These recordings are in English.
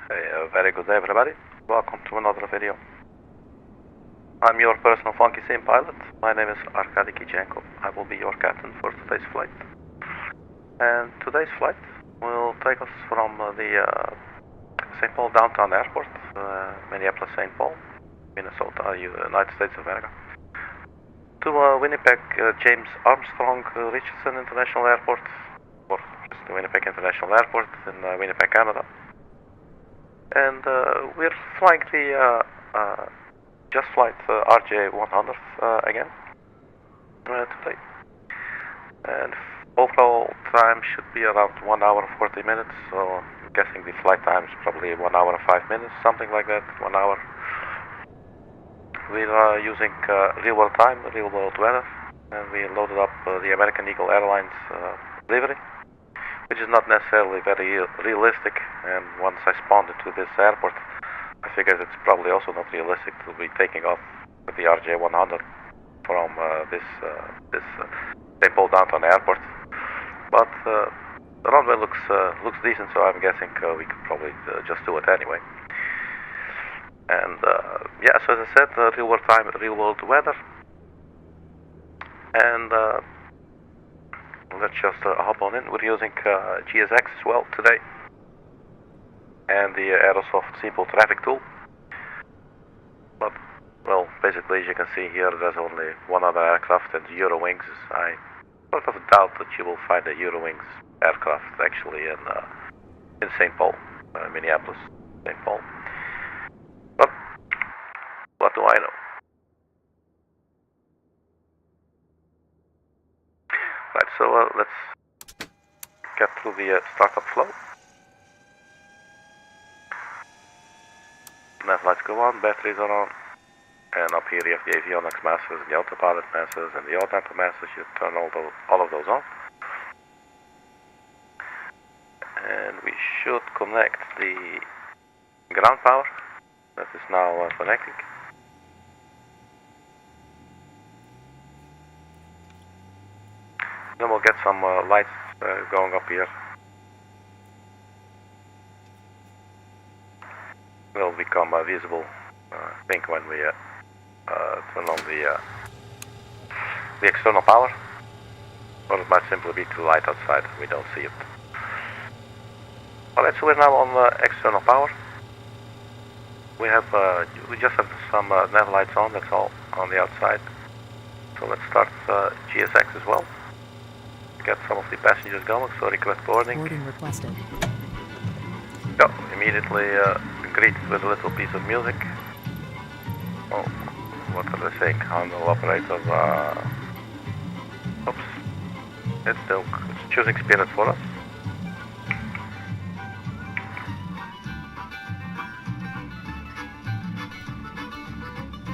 Hey, very good day everybody. Welcome to another video. I'm your personal funky sim pilot. My name is Arkady Gidzenko. I will be your captain for today's flight. And today's flight will take us from the St. Paul Downtown Airport, Minneapolis, St. Paul, Minnesota, United States of America, to Winnipeg, James Armstrong Richardson International Airport, or just the Winnipeg International Airport in Winnipeg, Canada. And we're flying the just flight RJ100 again today. And overall time should be around 1 hour 40 minutes, so I'm guessing the flight time is probably 1 hour 5 minutes, something like that, 1 hour. We're using real world time, real world weather, and we loaded up the American Eagle Airlines livery, which is not necessarily very realistic, and once I spawned into this airport, I figured it's probably also not realistic to be taking off with the RJ100 from this St. Paul Downtown Airport. But the runway looks decent, so I'm guessing we could probably just do it anyway. And yeah, so as I said, real world time, real world weather, and let's just hop on in. We're using GSX as well today, and the Aerosoft Simple Traffic Tool. But, well, basically, as you can see here, there's only one other aircraft, and Eurowings. I sort of doubt that you will find a Eurowings aircraft actually in St. Paul, Minneapolis, St. Paul. But what do I know? Right, so let's get through the startup flow. Nav lights go on, batteries are on, and up here you have the avionics masters and the autopilot masters and the all-damper masters. You turn all of those on. And we should connect the ground power that is now connecting. Then we'll get some lights going up here. Will become visible, I think, when we turn on the external power, or it might simply be too light outside, we don't see it. Alright, so we're now on external power. We just have some nav lights on, that's all, on the outside. So let's start GSX as well. Get some of the passengers going, so request boarding. Boarding requested. Go, immediately greeted with a little piece of music. Oh, what are they saying? Handle operator, oops. It's choosing Spirit for us.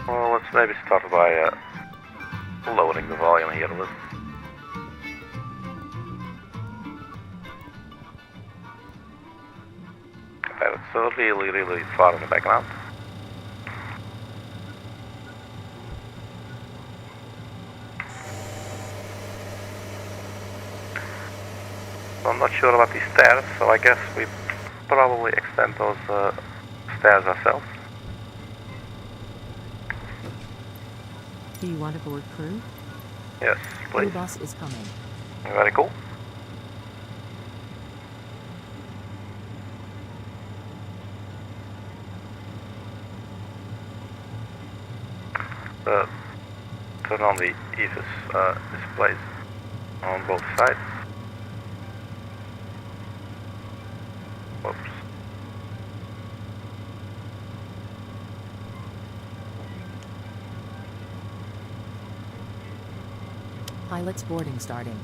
Well, let's maybe start by lowering the volume here a little. It's really far in the background. So I'm not sure about these stairs, so I guess we probably extend those stairs ourselves. Do you want to board crew? Yes, please. Crew bus is coming. Very cool. Turn on the EVIS displays on both sides. Whoops. Pilot's boarding starting.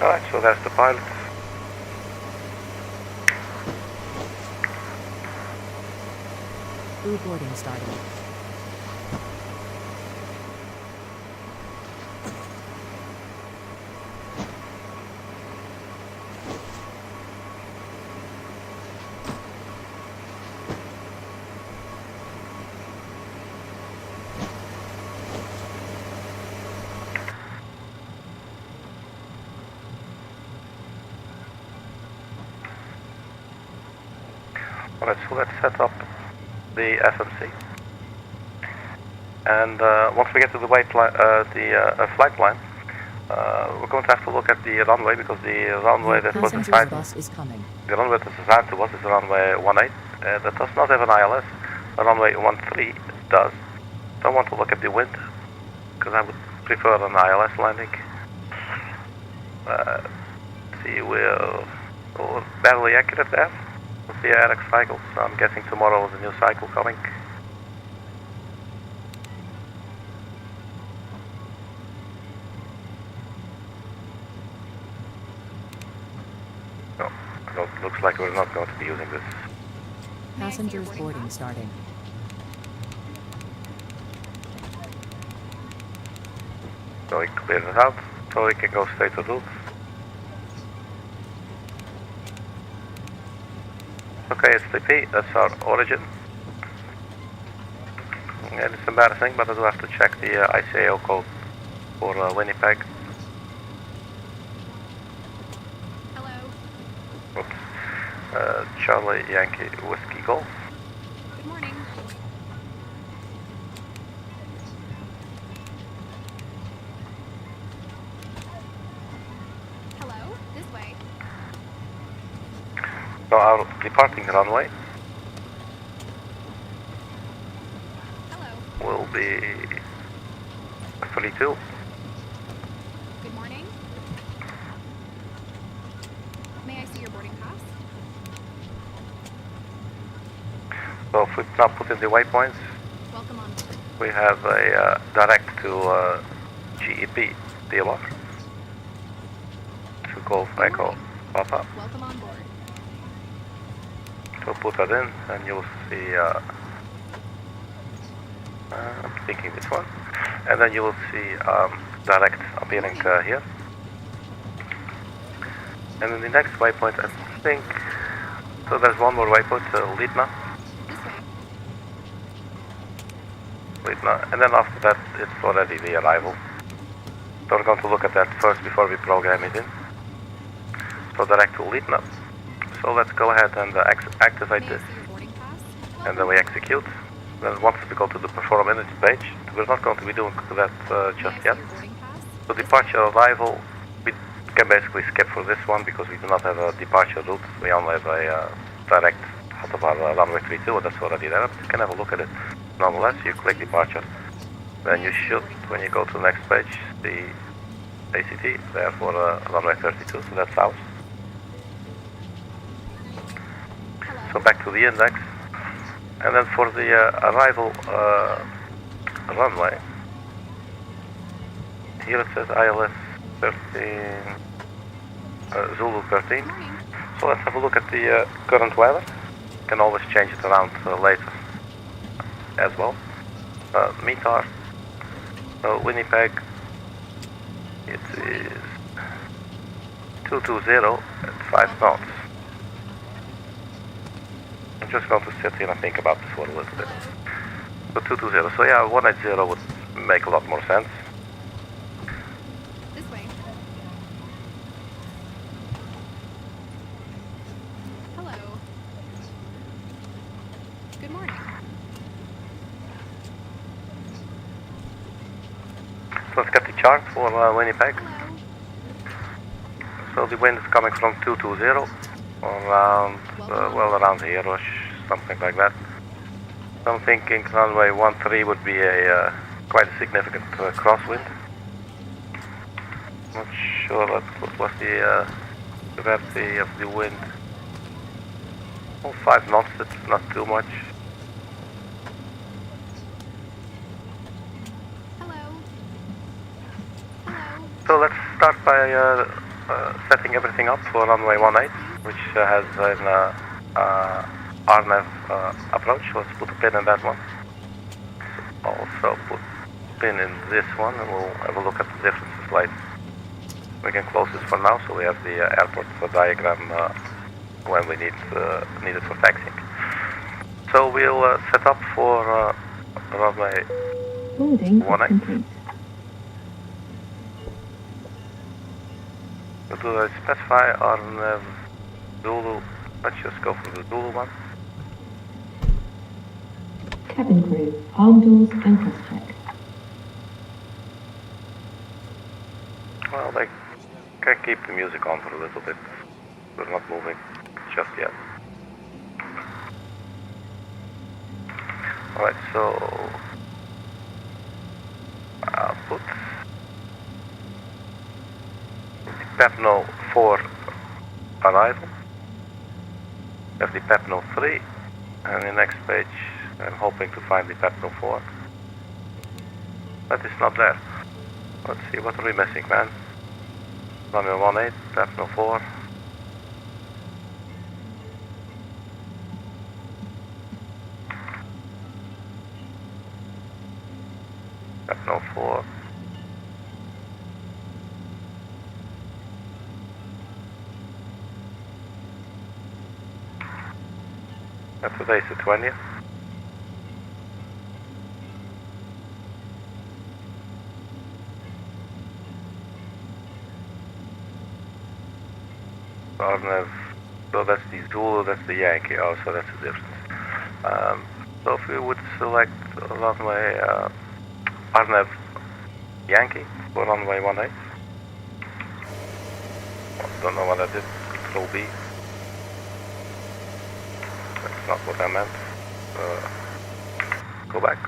Alright, so that's the pilot. Crew boarding starting. Alright, so let's set up the FMC. And once we get to the flight line, we're going to have to look at the runway because the runway that was assigned, bus is coming. the runway that's assigned to us is runway 18. That does not have an ILS. The runway 13 does. So I want to look at the wind because I would prefer an ILS landing. See, we're barely accurate there with the RX cycles. So I'm guessing tomorrow is a new cycle coming. No, it looks like we're not going to be using this. Passengers boarding starting. So we clear it out, so we can go straight to route. Okay, KSTP, that's our origin. And it's embarrassing, but I do have to check the ICAO code for Winnipeg. Hello. Oops. Charlie Yankee Whiskey Golf. Good morning. Hello. This way. So our departing runway Hello. will be 32. Good morning. May I see your boarding pass? So if we now put in the waypoints, Welcome on board. we have a direct to GEP dealer to Golf Echo Papa. Welcome on board. So put that in and you'll see, I'm thinking this one, and then you will see direct appearing here. And then the next waypoint, I think, so there's one more waypoint, LITNA. This way. LITNA, and then after that it's already the arrival. So we're going to look at that first before we program it in. So direct to LITNA. So let's go ahead and activate May I this, see your boarding pass? and then we execute. Then once we go to the perform image page, we're not going to be doing that just yet. May I see your boarding pass? So departure arrival, we can basically skip for this one because we do not have a departure route. We only have a direct out of our runway 32, and that's already there. But you can have a look at it. Nonetheless, you click departure. Then you should, when you go to the next page, see ACT there for runway 32, so that's ours. Hello. So back to the index, and then for the arrival runway, here it says ILS 13, Zulu 13. Good morning. So let's have a look at the current weather. You can always change it around later as well. METAR, Winnipeg, it is 220 at 5 knots. I'm just going to sit here and think about this one a little bit. So 220, so yeah, 180 would make a lot more sense. This way. Hello. Good morning. So let's get the chart for Winnipeg. Hello. So the wind is coming from 220, around, well, around here-ish, something like that. So I'm thinking runway 13 would be a quite a significant crosswind. Not sure what was the severity of the wind. Oh, 5 knots, it's not too much. Hello. Hello. So let's start by setting everything up for runway 18, which has an RNAV approach. Let's put a pin in that one. Also put pin in this one, and we'll have a look at the differences later. We can close this for now, so we have the airport diagram when we need it for taxiing. So we'll set up for runway 18. We'll do a specify RNAV Zulu. Let's just go for the Zulu one. Cabin crew, arm doors and cross-check. Well, they can keep the music on for a little bit. We're not moving just yet. Alright, so I'll put Pepno 4 arrival, FD Pepno 3, and the next page I'm hoping to find the Pepno 4. But it's not there. Let's see, what are we missing, man? Runway 18, Pepno 4. Pepno 4. And today's the 20th. Arnev, so that's the Zulu, that's the Yankee, oh, so that's the difference. So if we would select runway Arnev Yankee for runway 18. Don't know what that is, Control B. That's not what I meant. Go back.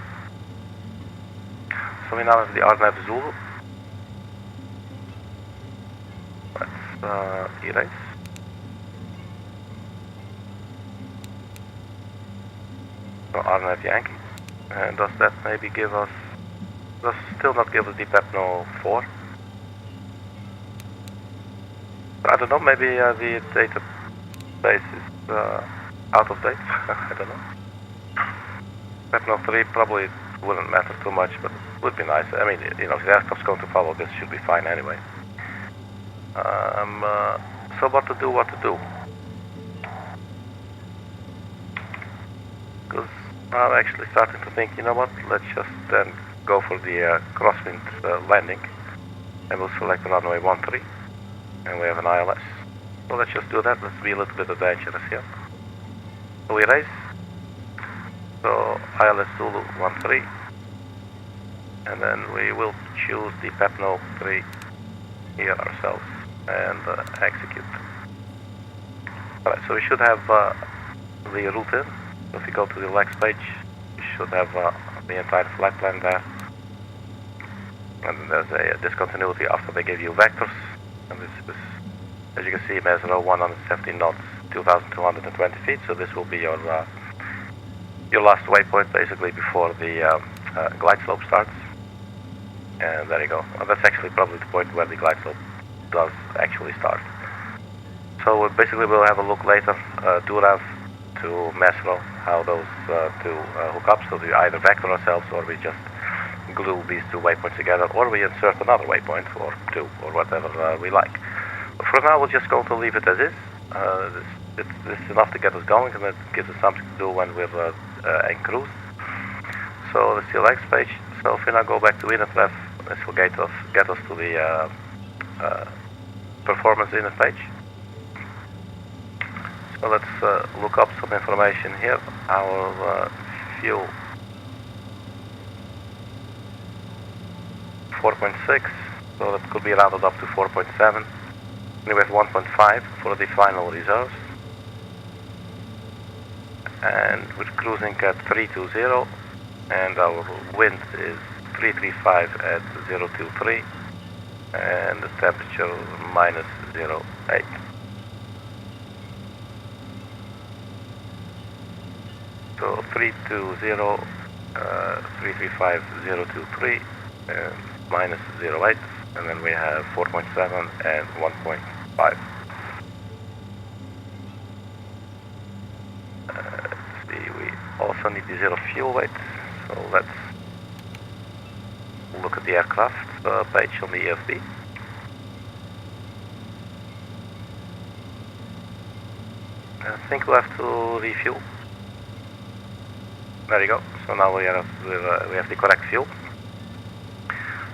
So we now have the Arnev Zulu. Let's erase. So Arnev Yankee. And does that maybe give us, does still not give us the Pepno 4? I don't know, maybe the database is out of date. I don't know. Pepno 3 probably wouldn't matter too much, but it would be nice. I mean, you know, if the aircraft's going to follow this, should be fine anyway. So what to do? Because I'm actually starting to think, you know what, let's just then go for the crosswind landing, and we'll select runway 13, and we have an ILS. So let's just do that. Let's be a little bit adventurous here. So we raise. So ILS Zulu 13, and then we will choose the Pepno 3 here ourselves and execute. Alright, so we should have the route in. So if you go to the next page, you should have the entire flight plan there. And then there's a discontinuity after they give you vectors. And this is, as you can see, Mesro 117 knots, 2,220 feet. So this will be your last waypoint, basically, before the glide slope starts. And there you go. Well, that's actually probably the point where the glide slope does actually start. So basically we'll have a look later, Durav to Mesro, how those two hook up. So we either vector ourselves, or we just glue these two waypoints together, or we insert another waypoint, or two, or whatever we like. But for now, we're just going to leave it as is. This is enough to get us going, and it gives us something to do when we're en cruise. So let's see the next page. So if we now go back to Winnipeg, this will get us to the performance init page. So let's look up some information here. Our fuel 4.6, so that could be rounded up to 4.7. And we have 1.5 for the final reserves. And we're cruising at 320, and our wind is 335 at 023, and the temperature minus 08. So 320, 335, 023, and minus 08, and then we have 4.7 and 1.5. Let's see, we also need the zero fuel weight, so let's look at the aircraft page on the EFB. I think we'll have to refuel. There you go. So now we have the correct fuel.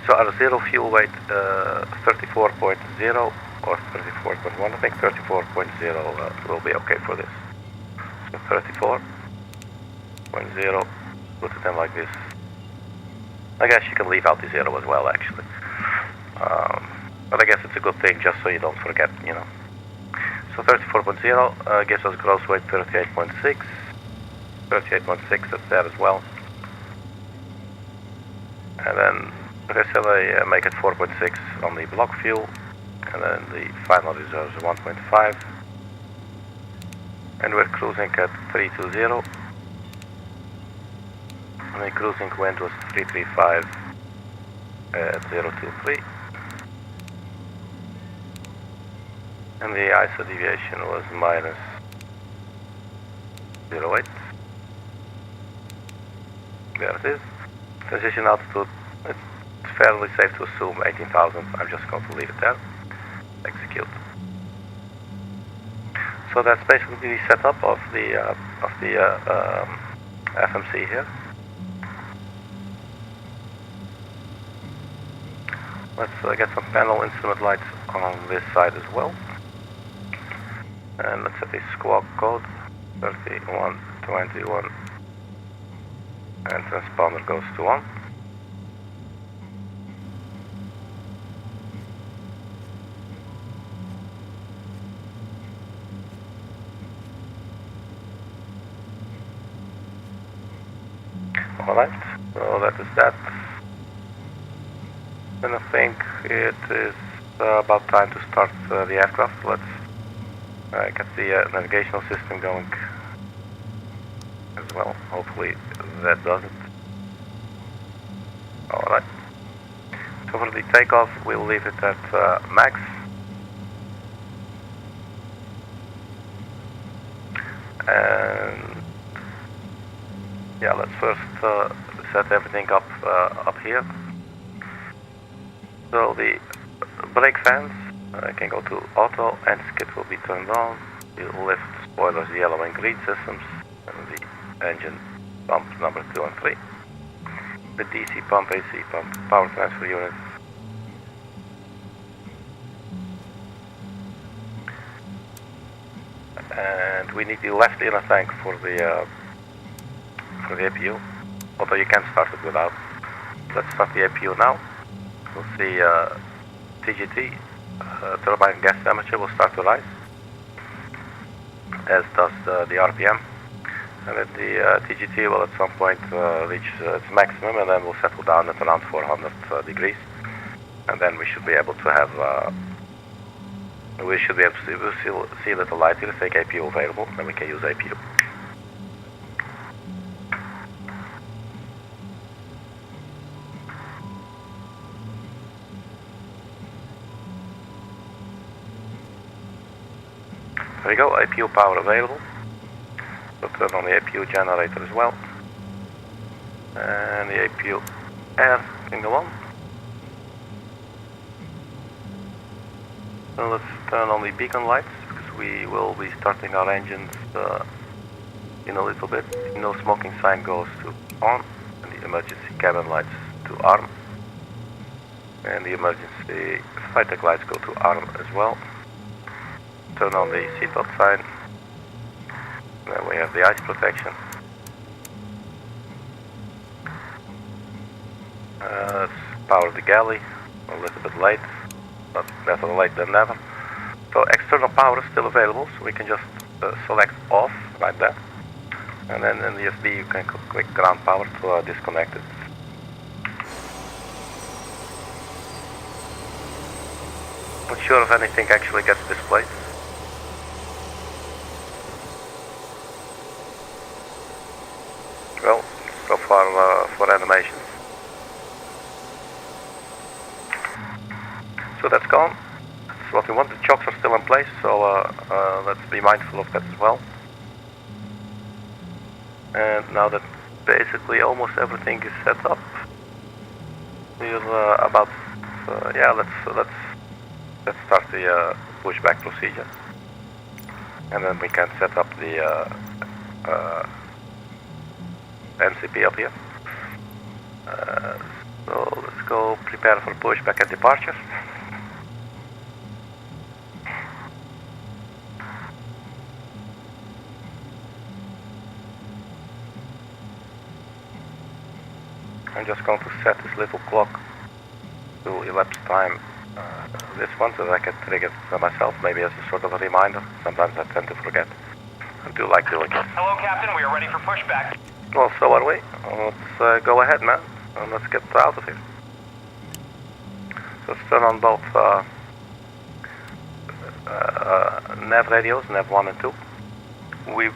So our zero fuel weight 34.0 or 34.1. I think 34.0 will be okay for this. So 34.0 put it in like this. I guess you can leave out the 0 as well, actually. But I guess it's a good thing just so you don't forget, you know. So 34.0 gives us gross weight 38.6. 38.6, that's there as well. And then recently make it 4.6 on the block fuel. And then the final reserves are 1.5. And we're cruising at 320. And the cruising wind was 335 at 023. And the ISO deviation was minus 0.8. There it is. Transition altitude, it's fairly safe to assume 18,000. I'm just going to leave it there. Execute. So that's basically the setup of the FMC here. Let's get some panel instrument lights on this side as well. And let's set the squawk code 3121. And transponder goes to 1. Alright, so that is that. And I think it is about time to start the aircraft. Let's get the navigational system going as well. Hopefully that does it. Alright. So for the takeoff, we'll leave it at max. And yeah, let's first set everything up here. So the brake fans can go to auto, and skid will be turned on. The lift spoilers, yellow and green systems, and the engine pump number 2 and 3. The DC pump, AC pump, power transfer unit. And we need the left inner tank for the APU, although you can start it without. Let's start the APU now. We'll see TGT, turbine gas temperature will start to rise, as does the RPM. And then the TGT will at some point reach its maximum, and then will settle down at around 400 degrees. And then we should be able to have, we'll see a little light here, take APU available, then we can use APU. There you go, APU power available. We'll turn on the APU generator as well. And the APU air can go on. So let's turn on the beacon lights, because we will be starting our engines in a little bit. No smoking sign goes to on, and the emergency cabin lights to arm. And the emergency flight deck lights go to arm as well. Turn on the seatbelt sign. Then we have the ice protection. Let's power the galley. A little bit late, but better late than never. So external power is still available, so we can just select off like that. And then in the USB you can click ground power to disconnect it. Not sure if anything actually gets displayed. Well, so far for animations. So that's gone. That's what we want. The chocks are still in place, so let's be mindful of that as well. And now that basically almost everything is set up, we're about yeah. Let's start the pushback procedure, and then we can set up the MCP up here. So let's go prepare for pushback and departure. I'm just going to set this little clock to elapsed time. This one, so that I can trigger it myself, maybe as a sort of a reminder. Sometimes I tend to forget. I do like doing it. Hello, Captain. We are ready for pushback. Well, so are we. Let's go ahead, man. And let's get out of here. So let's turn on both nav radios, nav 1 and 2. We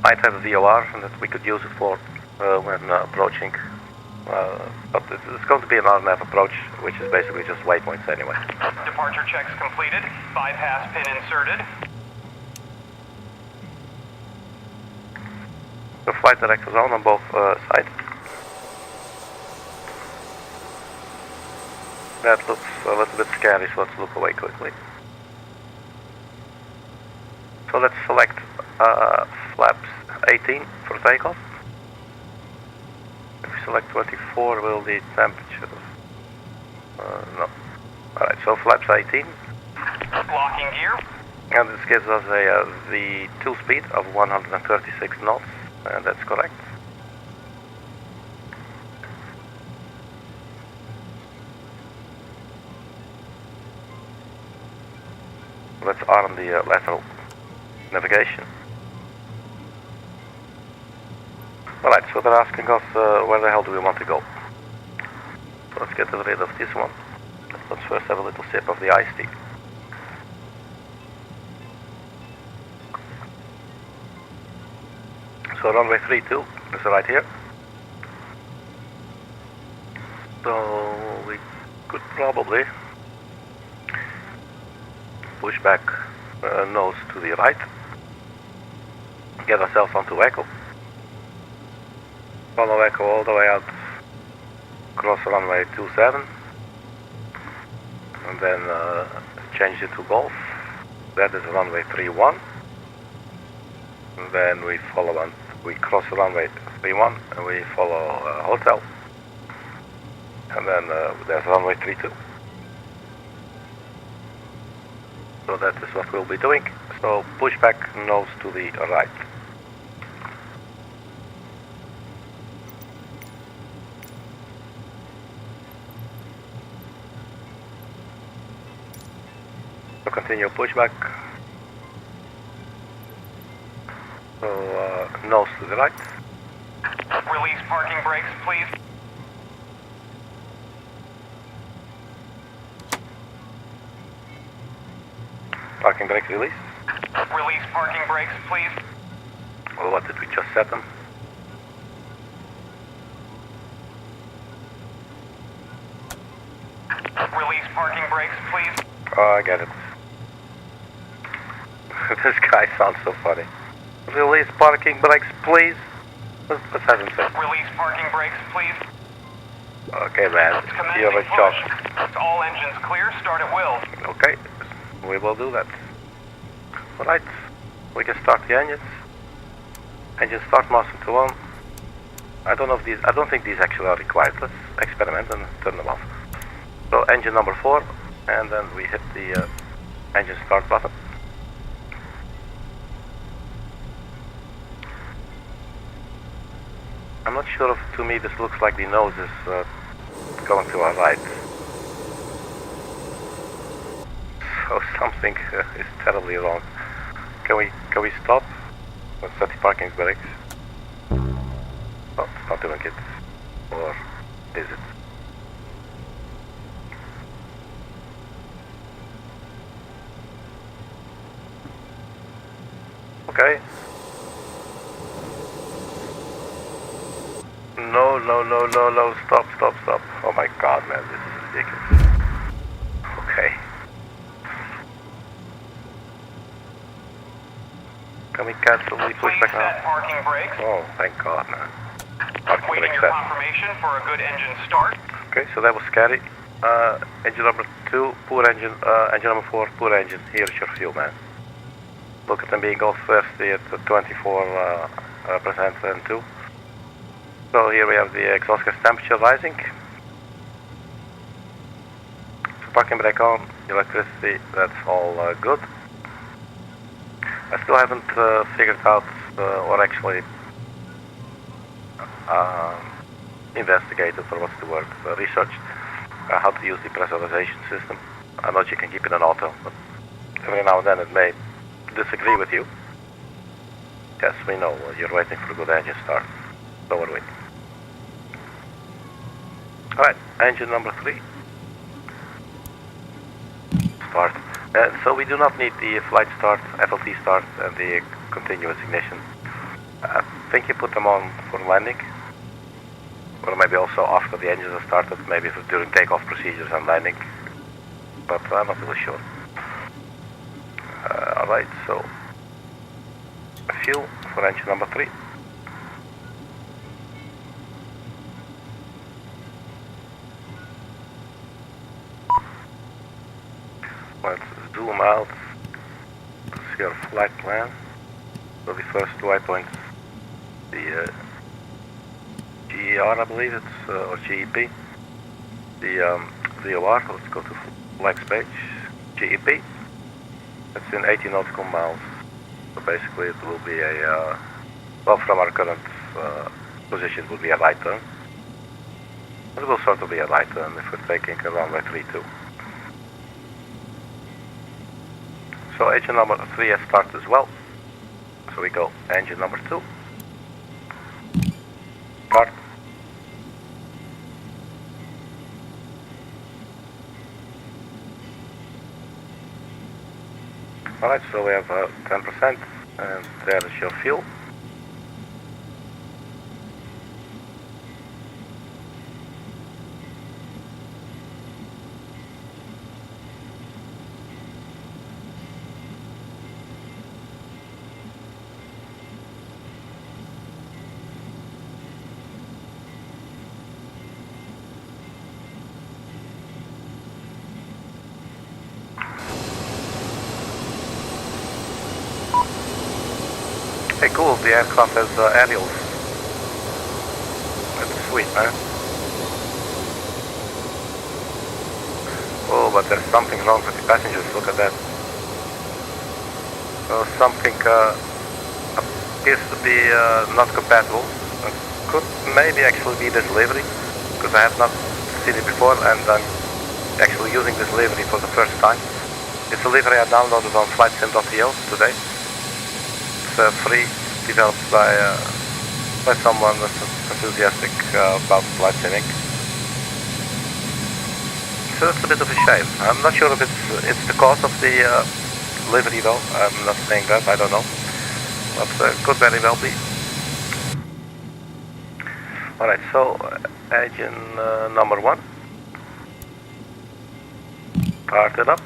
might have a VOR and that we could use it for when approaching. But it's going to be an RNAV approach, which is basically just waypoints anyway. Departure checks completed. Bypass pin inserted. The flight director zone on both sides. That looks a little bit scary, so let's look away quickly. So let's select flaps 18 for takeoff. If we select 24, will the temperature... no. Alright, so flaps 18. Locking gear. And this gives us the 2 speed of 136 knots, and that's correct. Let's arm the lateral navigation. Alright, so they're asking us where the hell do we want to go. So let's get rid of this one. Let's first have a little sip of the iced tea. So runway 32 is right here. So we could probably push back nose to the right, get ourselves onto Echo, follow Echo all the way out, cross runway 27, and then change it to Golf. That is runway 31, and then we follow on. We cross runway 31 and we follow Hotel, and then there's runway 32. So that is what we'll be doing. So push back nose to the right. So continue pushback. So nose to the right. Release parking brakes, please. Parking brakes released. Release parking brakes, please. Well, what did we just set them? Release parking brakes, please. Oh, I get it. This guy sounds so funny. Release parking brakes, please. Let's have him say. Release parking brakes, please. Okay, man. You're a job. All engines clear. Start at will. Okay, we will do that. Alright, we can start the engines. Engine start master to on. I don't think these actually are required. Let's experiment and turn them off. So engine number 4, and then we hit the engine start button. I'm not sure if, to me, this looks like the nose is going to our right. So something is terribly wrong. Can we stop? Let's set the parking brakes. Oh, it's not doing it. Or is it? Okay. No, stop. Oh my god, man, this is ridiculous. Okay. Can we cancel the pushback now? Parking brakes. Oh, thank god, man. Parking Waiting brakes your set. confirmation for a good engine start. Okay, so that was scary. Engine number 2, poor engine. Engine number 4, poor engine. Here's your fuel, man. Look at them being all thirsty at 24% and 2. So here we have the exhaust gas temperature rising. So parking brake on, electricity, that's all good. I still haven't figured out, or actually investigated, or what's the word, researched how to use the pressurization system. I know you can keep it in auto, but every now and then it may disagree with you. Yes, we know. You're waiting for a good engine start. So are we. Alright, engine number 3. Start. So we do not need the flight start, FLT start, and the continuous ignition. I think you put them on for landing. Or maybe also after the engines are started, maybe during takeoff procedures and landing. But I'm not really sure. Alright, so fuel for engine number 3. Let's zoom out to see our flight plan. So the first waypoint, the GER, I believe it's, or GEP. The VOR, let's go to flex page, GEP. It's in 80 nautical miles. So basically it will be a, well, from our current position it will be a right turn. It will sort of be a right turn if we're taking a runway 32. So engine number 3 has started as well. So we go engine number 2. Start. Alright, so we have 10%, and there is your fuel. Hey, cool, the aircraft has aerials. That's sweet, man. Oh, but there's something wrong with the passengers, look at that. Something appears to be not compatible. It could maybe actually be this livery, because I have not seen it before, and I'm actually using this livery for the first time. It's a livery I downloaded on flightsim.io today. Free, developed by someone that's enthusiastic about flight simming. So that's a bit of a shame. I'm not sure if it's the cause of the livery though. I'm not saying that, I don't know. But could very well be. Alright, so engine number 1. Start it up.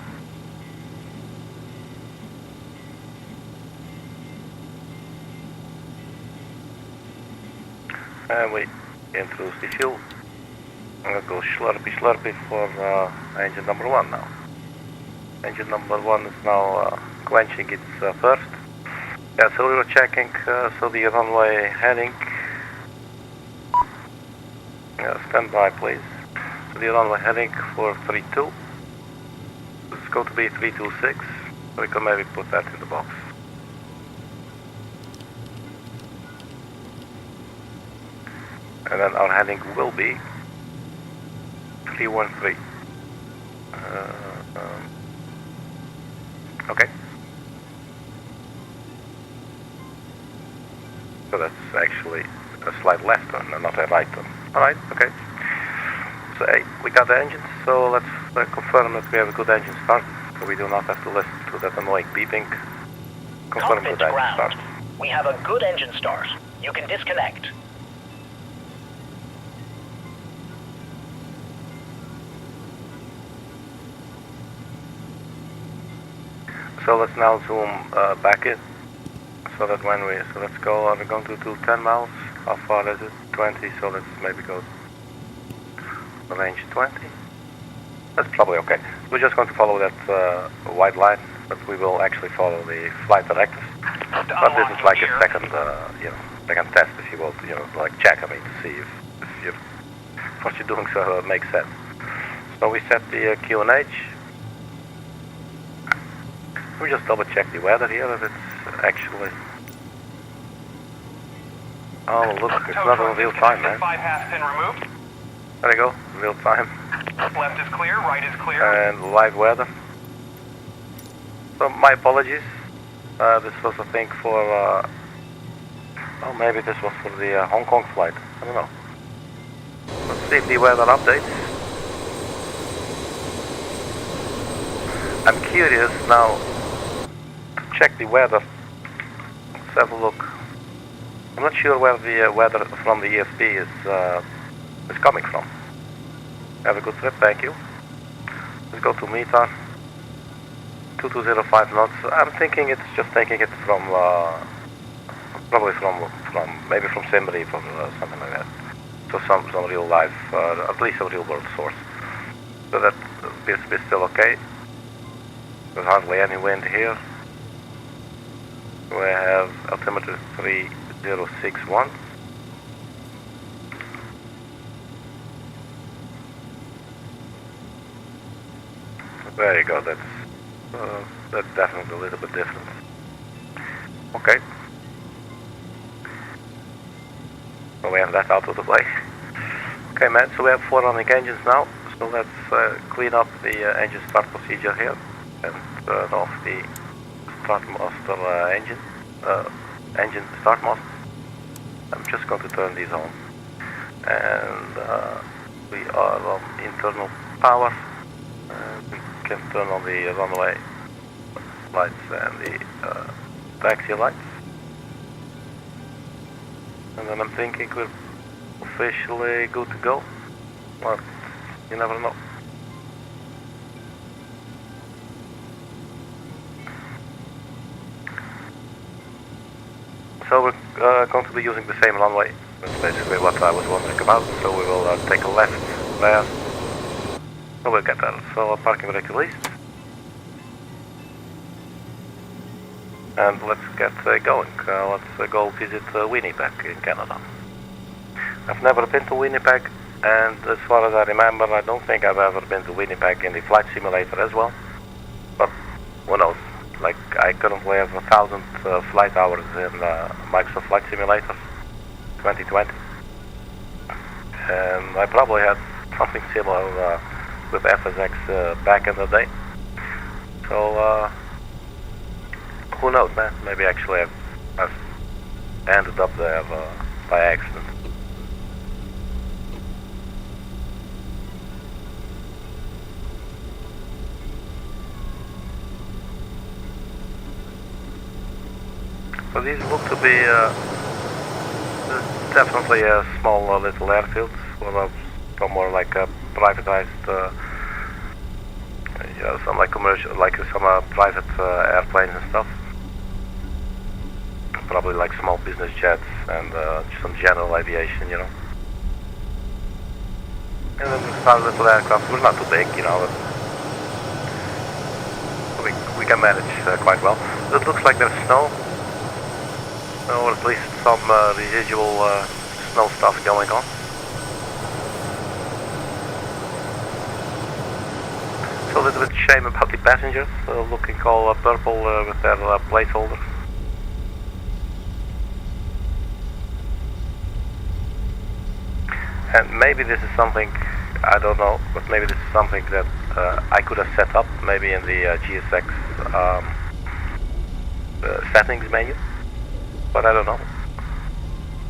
And we introduce the fuel. I'm going to go slurpy for engine number 1 now. Engine number 1 is now quenching its thirst. Yeah, so we were checking, so the runway heading. Stand by please. So the runway heading for 32. It's going to be 326. So we can maybe put that in the box. And then our heading will be 313. Okay. So that's actually a slight left turn and not a right turn. Alright, okay. So hey, we got the engines, so let's confirm that we have a good engine start. So we do not have to listen to that annoying beeping. Confirm good engine start. We have a good engine start. You can disconnect. So let's now zoom back in, so that when so let's go, are we going to do 10 miles? How far is it? 20, so let's maybe go range 20. That's probably okay. We're just going to follow that white line, but we will actually follow the flight directives. But this is like a second, second test, if you will, like check, to see if what you're doing so makes sense. So we set the QNH. We just double check the weather here, if it's actually Oh, look, it's not in real time, man. 5 half pin removed. There you go, real time. Left is clear, right is clear. And live weather. So my apologies. This was a thing for, oh, maybe this was for the Hong Kong flight. I don't know. Let's see the weather updates. I'm curious now to check the weather. Let's have a look. I'm not sure where the weather from the ESP is coming from. Have a good trip, thank you. Let's go to META. 2205 knots. I'm thinking it's just taking it from, probably from maybe from Siem Reap or something like that. So some real life, at least a real world source. So that appears to be still okay. There's hardly any wind here. We have altimeter 3061. There you go, that's definitely a little bit different. Okay. So we have that out of the way. Okay, man, so we have 4 running engines now. So let's clean up the engine start procedure here and turn off the start master engine start master. I'm just going to turn these on. And we are on internal power. We can turn on the runway lights and the taxi lights. And then I'm thinking we're officially good to go. But you never know. So we're going to be using the same runway. That's basically what I was wondering about. So we will take a left there. So we'll get there. So parking brake released. And let's get going. Let's go visit Winnipeg in Canada. I've never been to Winnipeg, and as far as I remember, I don't think I've ever been to Winnipeg in the flight simulator as well. But who knows? Like, I currently have 1,000 flight hours in Microsoft Flight Simulator 2020. And I probably had something similar with FSX back in the day. So, who knows, man? Maybe actually I've ended up there by accident. So these look to be definitely a small little airfield, or somewhere like a privatized, some like commercial, like some private airplanes and stuff. Probably like small business jets and some general aviation, you know. And then our little aircraft, we're not too big, you know, but we can manage quite well. It looks like there's snow. Or at least some residual snow stuff going on. So a little bit shame about the passengers, looking all purple with their placeholders. And maybe this is something, I don't know, but maybe this is something that I could have set up, maybe in the GSX settings menu. But I don't know.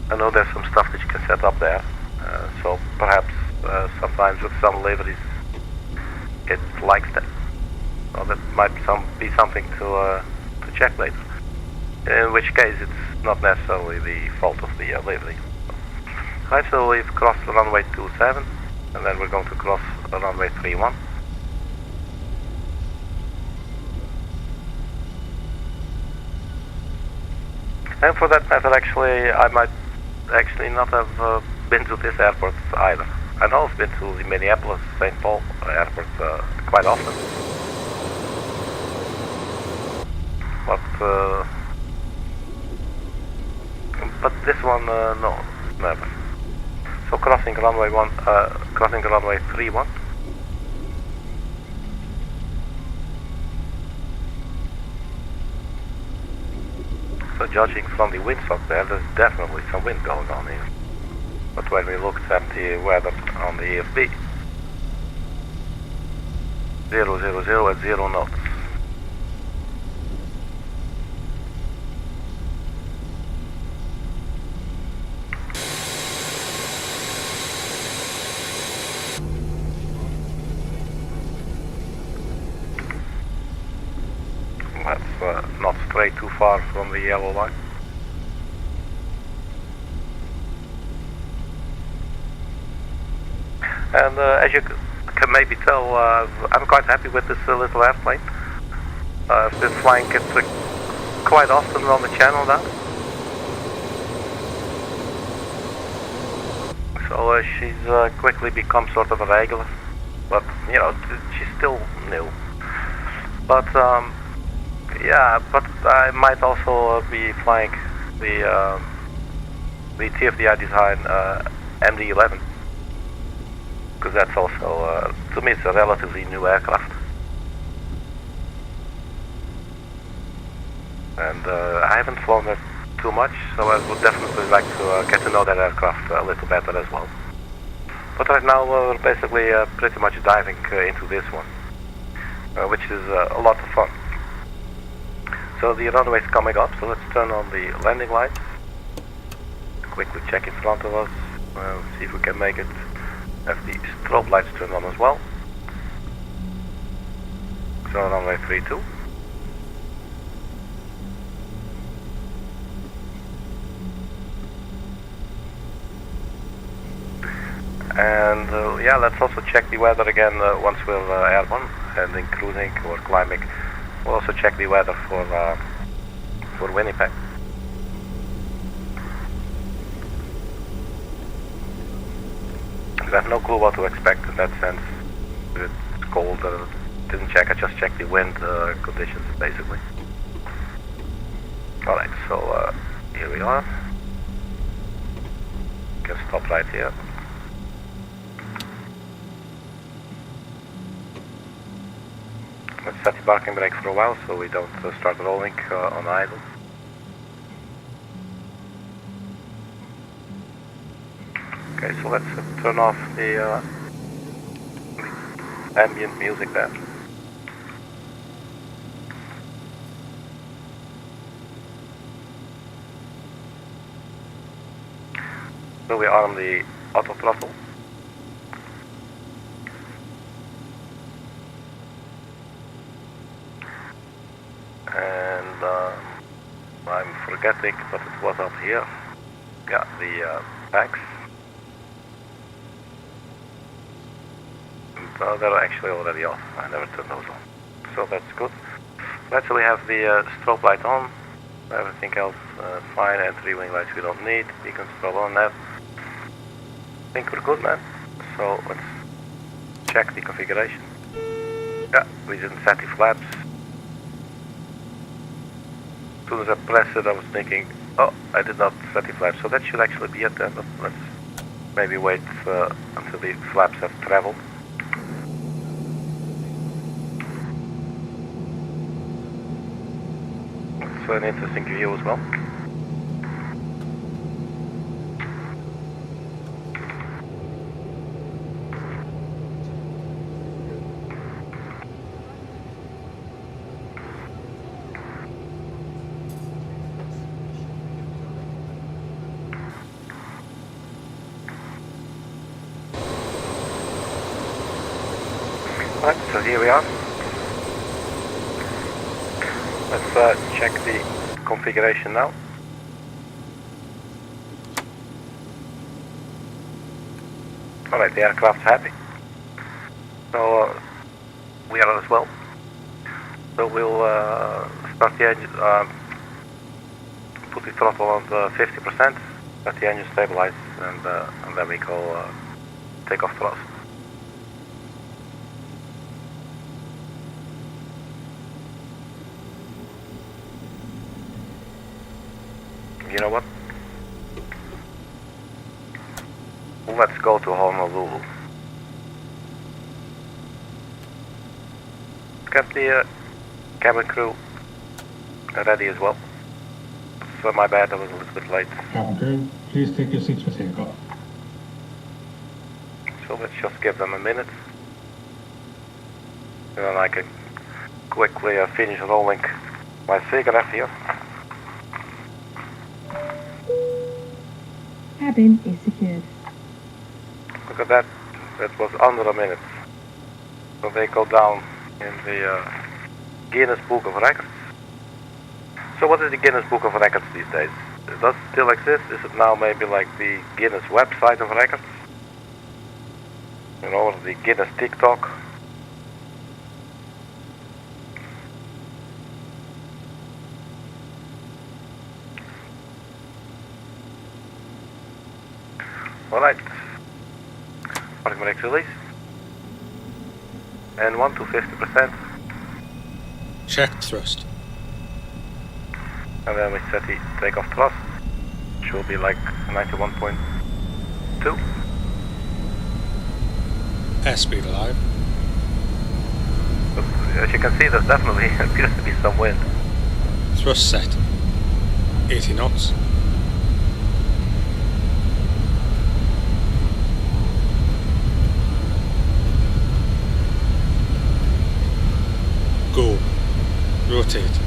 I know there's some stuff that you can set up there. So perhaps sometimes with some liveries it likes that. So that might be something to check later. In which case it's not necessarily the fault of the livery. Right, so we've crossed the runway 27 and then we're going to cross the runway 31. And for that matter, actually, I might actually not have been to this airport either. I know I've been to the Minneapolis St. Paul airport quite often. But this one, no, never. So crossing runway 31. So judging from the windsock there's definitely some wind going on here. But when we looked at the weather on the AFB, 000 at 0 knots. That's not straight too far from the yellow line. And as you can maybe tell, I'm quite happy with this little airplane. I've been flying it quite often on the channel now. So she's quickly become sort of a regular. But, you know, she's still new. But, yeah, but I might also be flying the TFDI design MD-11. Because that's also, to me, it's a relatively new aircraft. And I haven't flown it too much, so I would definitely like to get to know that aircraft a little better as well. But right now we're basically pretty much diving into this one, which is a lot of fun. So the runway is coming up, so let's turn on the landing lights. Quickly check in front of us, see if we can make it. Have the strobe lights turned on as well. So runway 32. And yeah, let's also check the weather again once we're airborne and in cruising or climbing. We'll also check the weather for Winnipeg. I have no clue what to expect in that sense. It's cold, didn't check, I just checked the wind conditions basically. Alright, so here we are. Can stop right here. Let's set the parking brake for a while so we don't start rolling on idle. Okay, so let's turn off the ambient music there. So we arm the auto throttle. And I'm forgetting, but it was up here. Yeah, the packs. And they're actually already off. I never turned those on. So that's good. Right, so we have the strobe light on. Everything else fine. Entry wing lights we don't need. Beacon strobe on there. I think we're good, man. So let's check the configuration. Yeah, we didn't set the flaps. As soon as I pressed it, I was thinking, oh, I did not set the flaps, so that should actually be it then. But let's maybe wait until the flaps have traveled. It's an interesting view as well. Right, so here we are. Let's check the configuration now. Alright, the aircraft's happy. So we are as well. So we'll start the engine, put the throttle on the 50%, let the engine stabilize, and then we go take off thrust. You know what? Let's go to Honolulu. Get the cabin crew ready as well. my bad, I was a little bit late. Cabin crew, please take your seats for takeoff. So let's just give them a minute. And then I can quickly finish rolling my cigarette here. Cabin is secured. Look at that. That was under a minute. So they go down in the Guinness Book of Records. So what is the Guinness Book of Records these days? Does it still exist? Is it now maybe like the Guinness website of records? You know, or the Guinness TikTok? Alright. Park brakes release. And 1 to 50%. Check thrust. And then we set the takeoff thrust, which will be like 91.2. Airspeed alive. But as you can see, there's definitely appears to be some wind. Thrust set. 80 knots. Go. Rotate.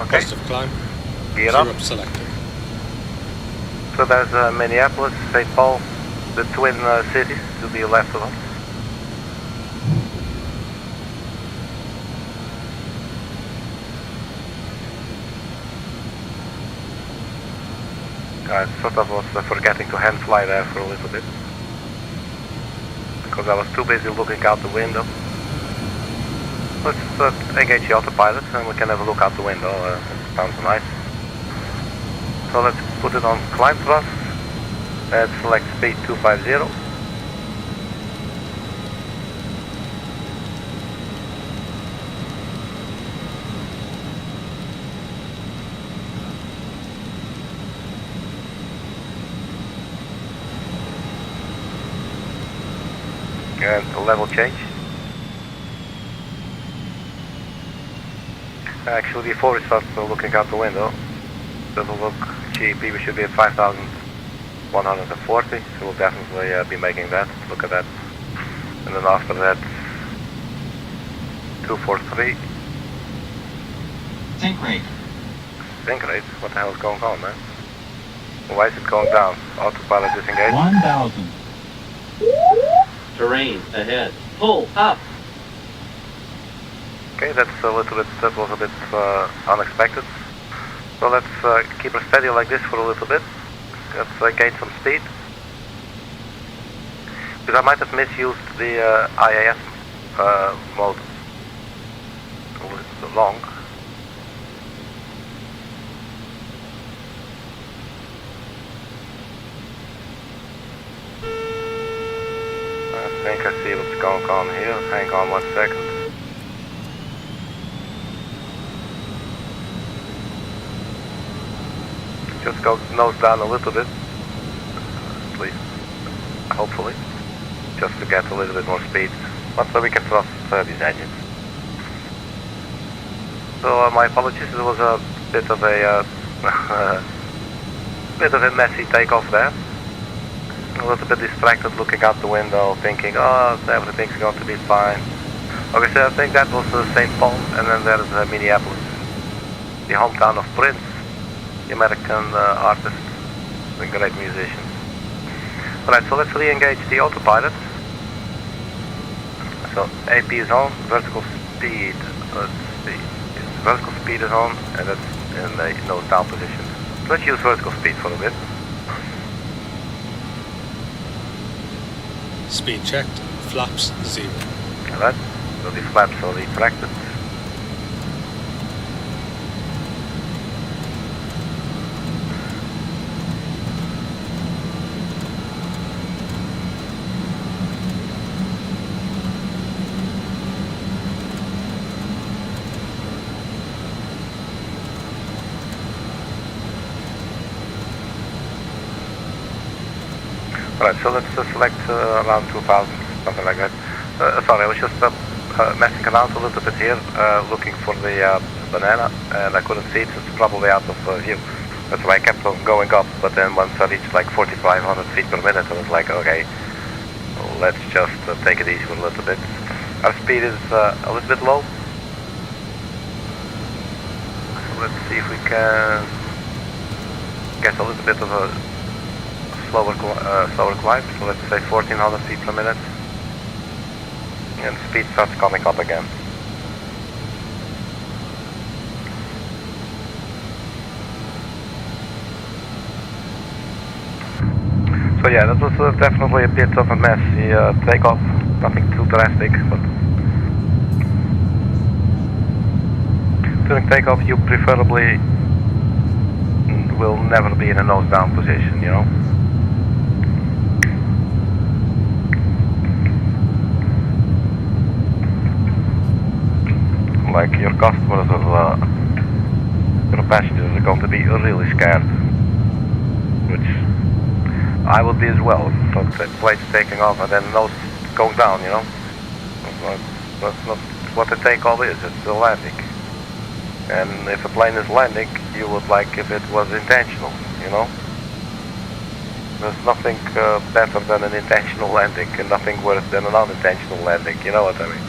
Okay. Positive climb. Gear Gear up. up selected. So there's Minneapolis, St. Paul, the twin cities to the left of us. I sort of was forgetting to hand fly there for a little bit. Because I was too busy looking out the window. Let's engage the autopilot and we can have a look out the window. It sounds nice. So let's put it on climb thrust and select speed 250. And the level change. Actually, before we start looking out the window, it'll look GP, we should be at 5,140, so we'll definitely be making that. Look at that. And then after that, 243. Sync rate. Sync rate? What the hell is going on, man? Why is it going down? Autopilot disengaged? 1,000. Terrain ahead. Pull up. Okay, that was a bit unexpected. So let's keep her steady like this for a little bit. Let's gain some speed. Because I might have misused the IAS mode a little long. I think I see what's going on here. Hang on 1 second. Just go nose down a little bit, at least, hopefully, just to get a little bit more speed, but so we can thrust these engines. So my apologies, it was a bit of a messy takeoff there. A little bit distracted, looking out the window, thinking, oh, everything's going to be fine. Okay, so I think that was St. Paul, and then there's Minneapolis, the hometown of Prince. The American artist, a great musician. Alright, so let's re-engage the autopilot. So AP is on, vertical speed, let's see, vertical speed is on, and that's in the nose down position. Let's use vertical speed for a bit. Speed checked. Flaps 0. Alright, so the flaps are retracted. Alright, so let's select around 2,000, something like that. Sorry, I was just messing around a little bit here, looking for the banana, and I couldn't see it, so it's probably out of view. That's why I kept on going up, but then once I reached like 4,500 feet per minute, I was like, okay, let's just take it easy for a little bit. Our speed is a little bit low. So let's see if we can get a little bit of a slower climb. So let's say 1,400 feet per minute. And speed starts coming up again. So yeah, that was definitely a bit of a messy takeoff. Nothing too drastic, but during takeoff you preferably will never be in a nose down position, you know. Like your customers or your passengers are going to be really scared, which I would be as well. So the plane's taking off and then nose going down, you know. That's not what the takeoff is, it's the landing. And if a plane is landing, you would like if it was intentional, you know. There's nothing better than an intentional landing and nothing worse than an unintentional landing, you know what I mean.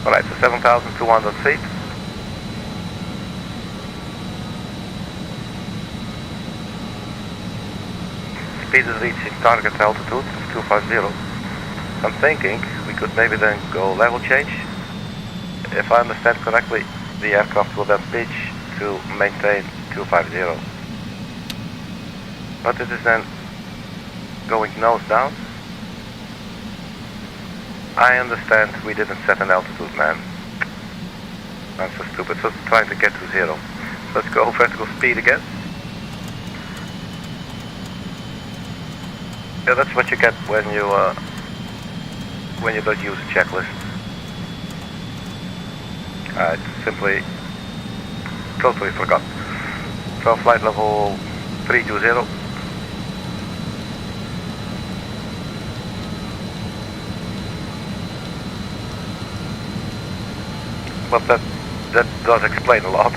Alright, so 7,200 feet. Speed is reaching target altitude of 250. I'm thinking we could maybe then go level change. If I understand correctly, the aircraft will then pitch to maintain 250. But it is then going nose down. I understand we didn't set an altitude, man. I'm so stupid, so trying to get to 0. Let's go vertical speed again. Yeah, that's what you get when you don't use a checklist. I simply totally forgot. So flight level 320. But that does explain a lot.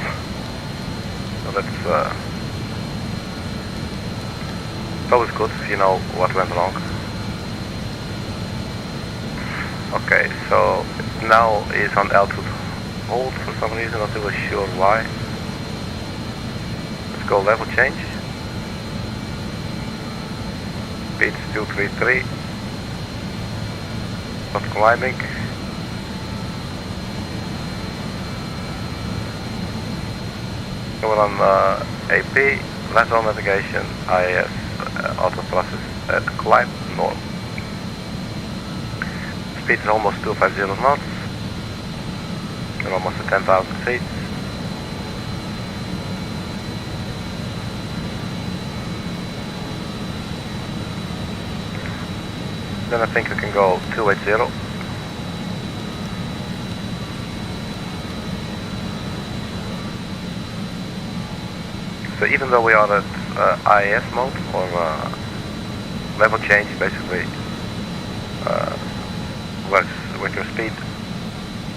So that's always good if you know what went wrong. Okay, so now is on altitude hold for some reason, not really sure why. Let's go level change. Speed's 233. Not climbing. We're on AP, lateral navigation, IAS, auto process, climb, norm. Speed is almost 250 knots. We're almost at 10,000 feet. Then I think we can go 280. So even though we are at IAS mode, or level change basically works with your speed,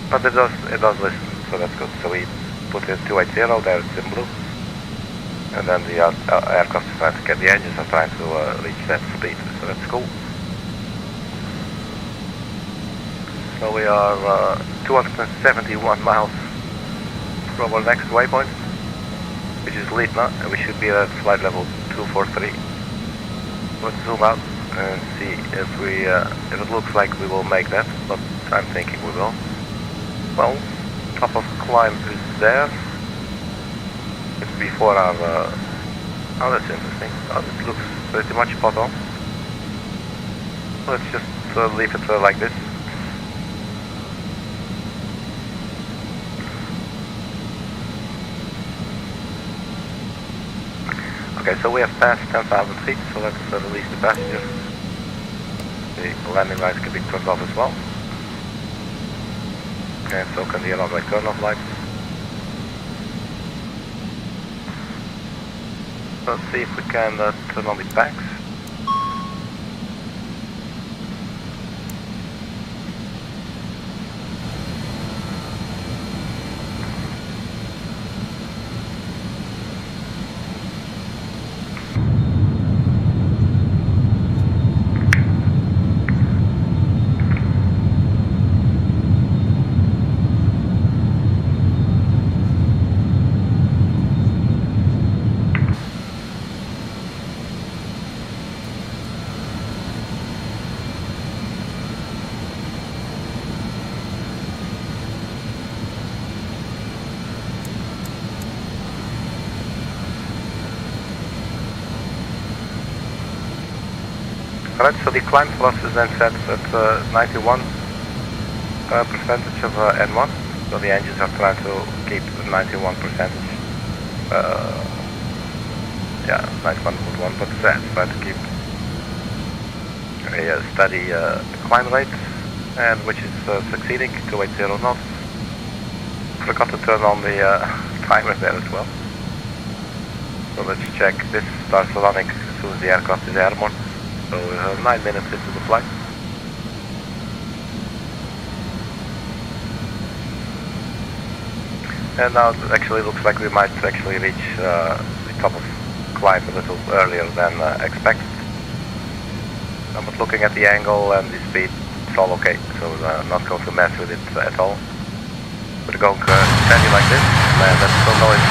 but it does listen, so that's good. So we put in 280, there it's in blue, and then the aircraft is trying to get, the engines are trying to reach that speed, so that's cool. So we are 271 miles from our next waypoint, which is LITNA, and we should be at flight level 243. Let's zoom out and see if it looks like we will make that, but I'm thinking we will. Well, top of climb is there. It's before our, oh that's interesting, it looks pretty much spot on. Let's just leave it like this. Okay, so we have passed 10,000 feet, so let's release the passengers. The landing lights can be turned off as well. And so can the runway turn-off lights. Let's see if we can turn on the packs. Alright, so the climb thrust is then set at 91 percentage of N1. So the engines are trying to keep 91 percentage. Yeah, 91.1, but try to keep a steady climb rate, and which is succeeding, 280 knots. Forgot to turn on the timer there as well. So let's check. This starts running as soon as the aircraft is airborne. So 9 minutes into the flight. And now it actually looks like we might actually reach the top of climb a little earlier than expected. But looking at the angle and the speed, it's all okay. So we're not going to mess with it at all. We're going steady like this, and that's no noise.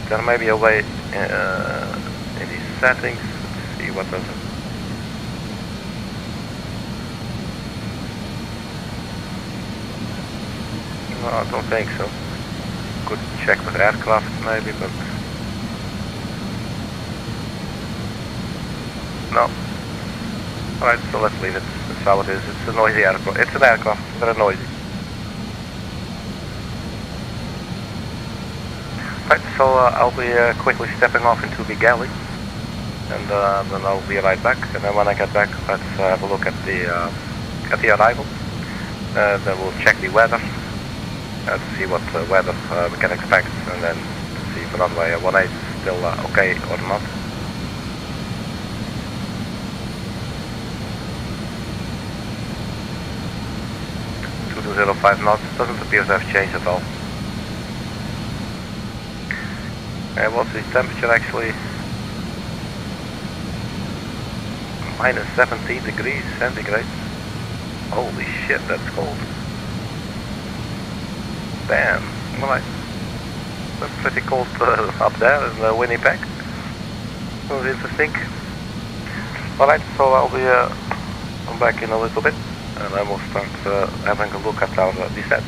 There may be a way in these settings. Let's see what does it. No, I don't think so. Could check with aircraft maybe, but no. Alright, so let's leave it. That's how it is. It's a noisy aircraft. It's an aircraft. They're noisy. Right, so I'll be quickly stepping off into the galley, and then I'll be right back. And then when I get back, let's have a look at the arrival. Then we'll check the weather to see what weather we can expect, and then see if the runway 18 is still okay or not. .205 knots doesn't appear to have changed at all. And what's the temperature actually? Minus 17 degrees centigrade. Holy shit, that's cold. Damn, well, that's pretty cold up there in Winnipeg. That was interesting. Alright, so I'll be I'm back in a little bit, and I will start having a look at our descent.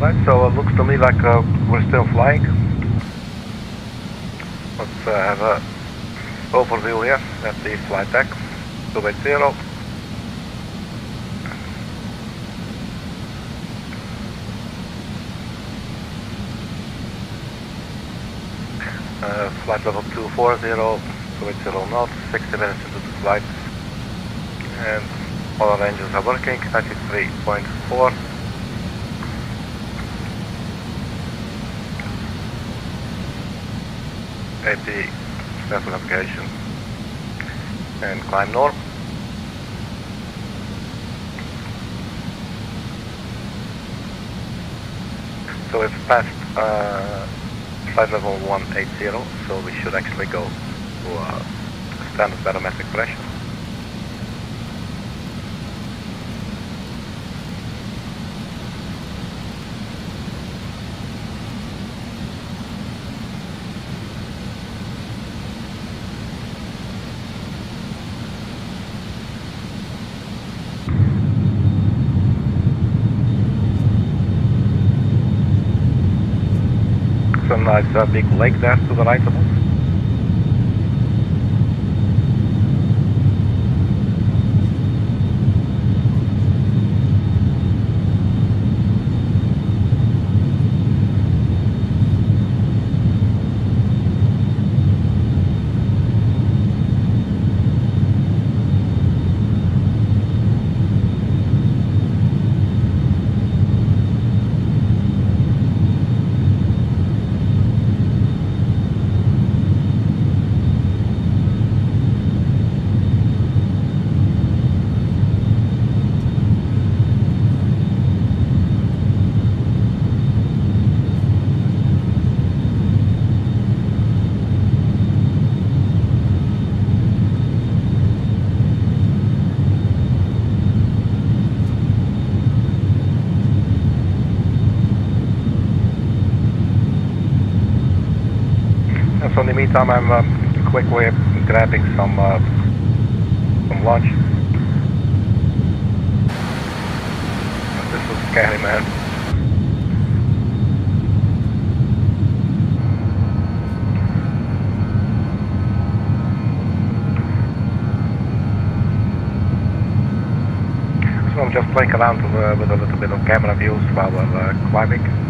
Right, so it looks to me like we're still flying. Let's have a overview here at the flight deck. 280. Flight level 240, 280 knots, 60 minutes into the flight. And all our engines are working, 93.4. AP status navigation and climb north. So it's past flight level 180, so we should actually go to standard barometric pressure. Some nice big lake there to the right of us. So in the meantime, I'm quickly grabbing some lunch. This was scary, man. So I'm just playing around with a little bit of camera views while we're climbing.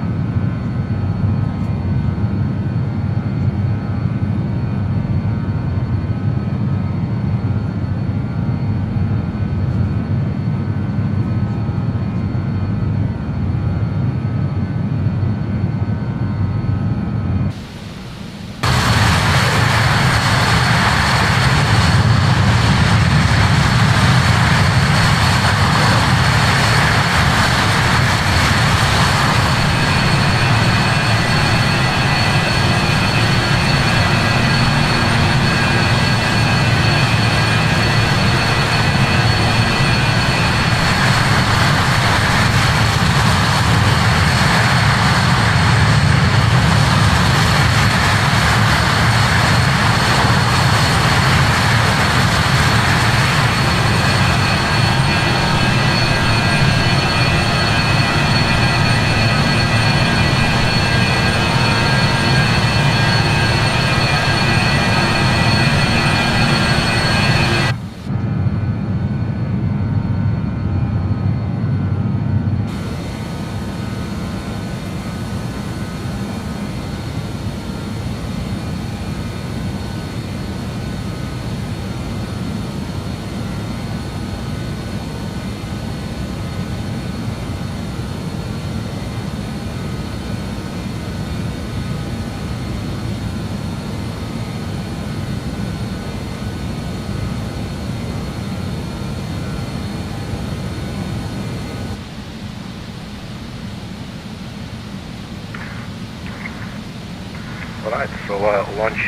Alright, so launch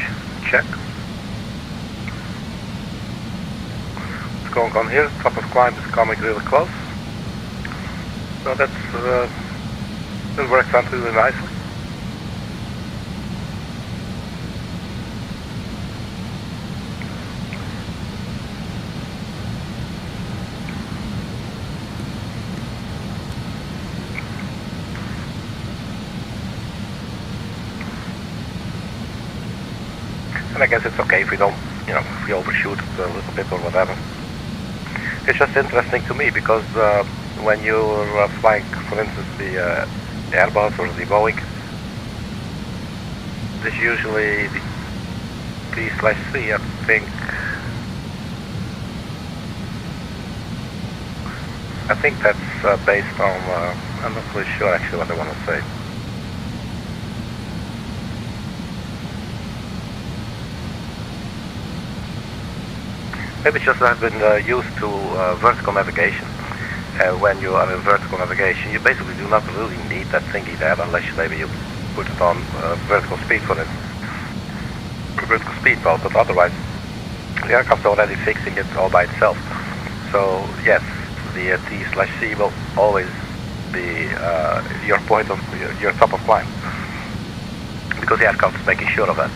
check. What's going on here? Top of climb is coming really close. So that works out really nicely. And I guess it's okay if we don't, you know, if we overshoot it a little bit or whatever. It's just interesting to me because when you're flying, for instance, the Airbus or the Boeing, there's usually the T/C, I think. I think that's based on, I'm not really sure actually what I want to say. Maybe it's just I've been used to vertical navigation. When you are in vertical navigation, you basically do not really need that thingy there unless maybe you put it on vertical speed, for instance. Vertical speed mode, but otherwise the aircraft's already fixing it all by itself. So yes, the T/C will always be your point of your top of climb, because the aircraft is making sure of that.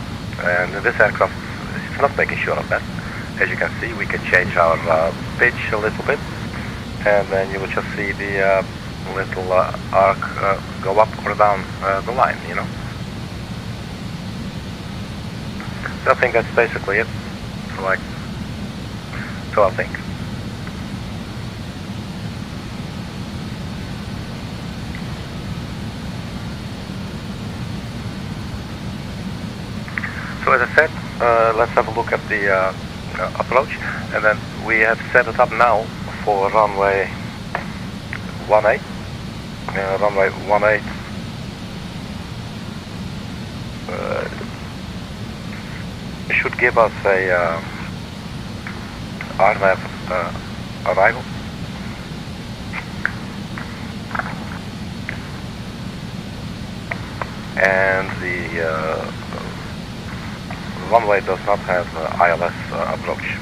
And this aircraft is not making sure of that. As you can see, we can change our pitch a little bit, and then you will just see the little arc go up or down the line, you know. So I think that's basically it. So I think. So as I said, let's have a look at the approach, and then we have set it up now for runway 18. Runway 18 should give us a RNAV arrival. And the runway does not have ILS approach.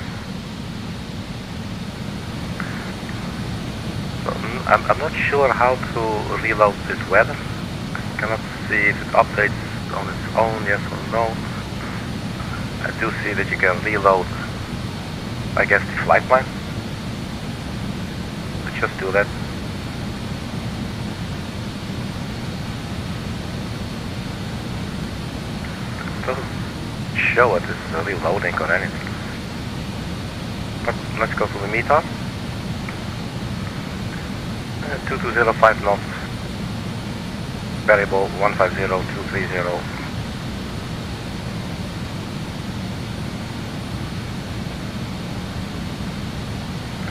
So I'm not sure how to reload this weather. I cannot see if it updates on its own, yes or no. I do see that you can reload, I guess, the flight line. Let's just do that. It doesn't show it is reloading or anything. But let's go to the METAR. 2205 knots. Variable 150230.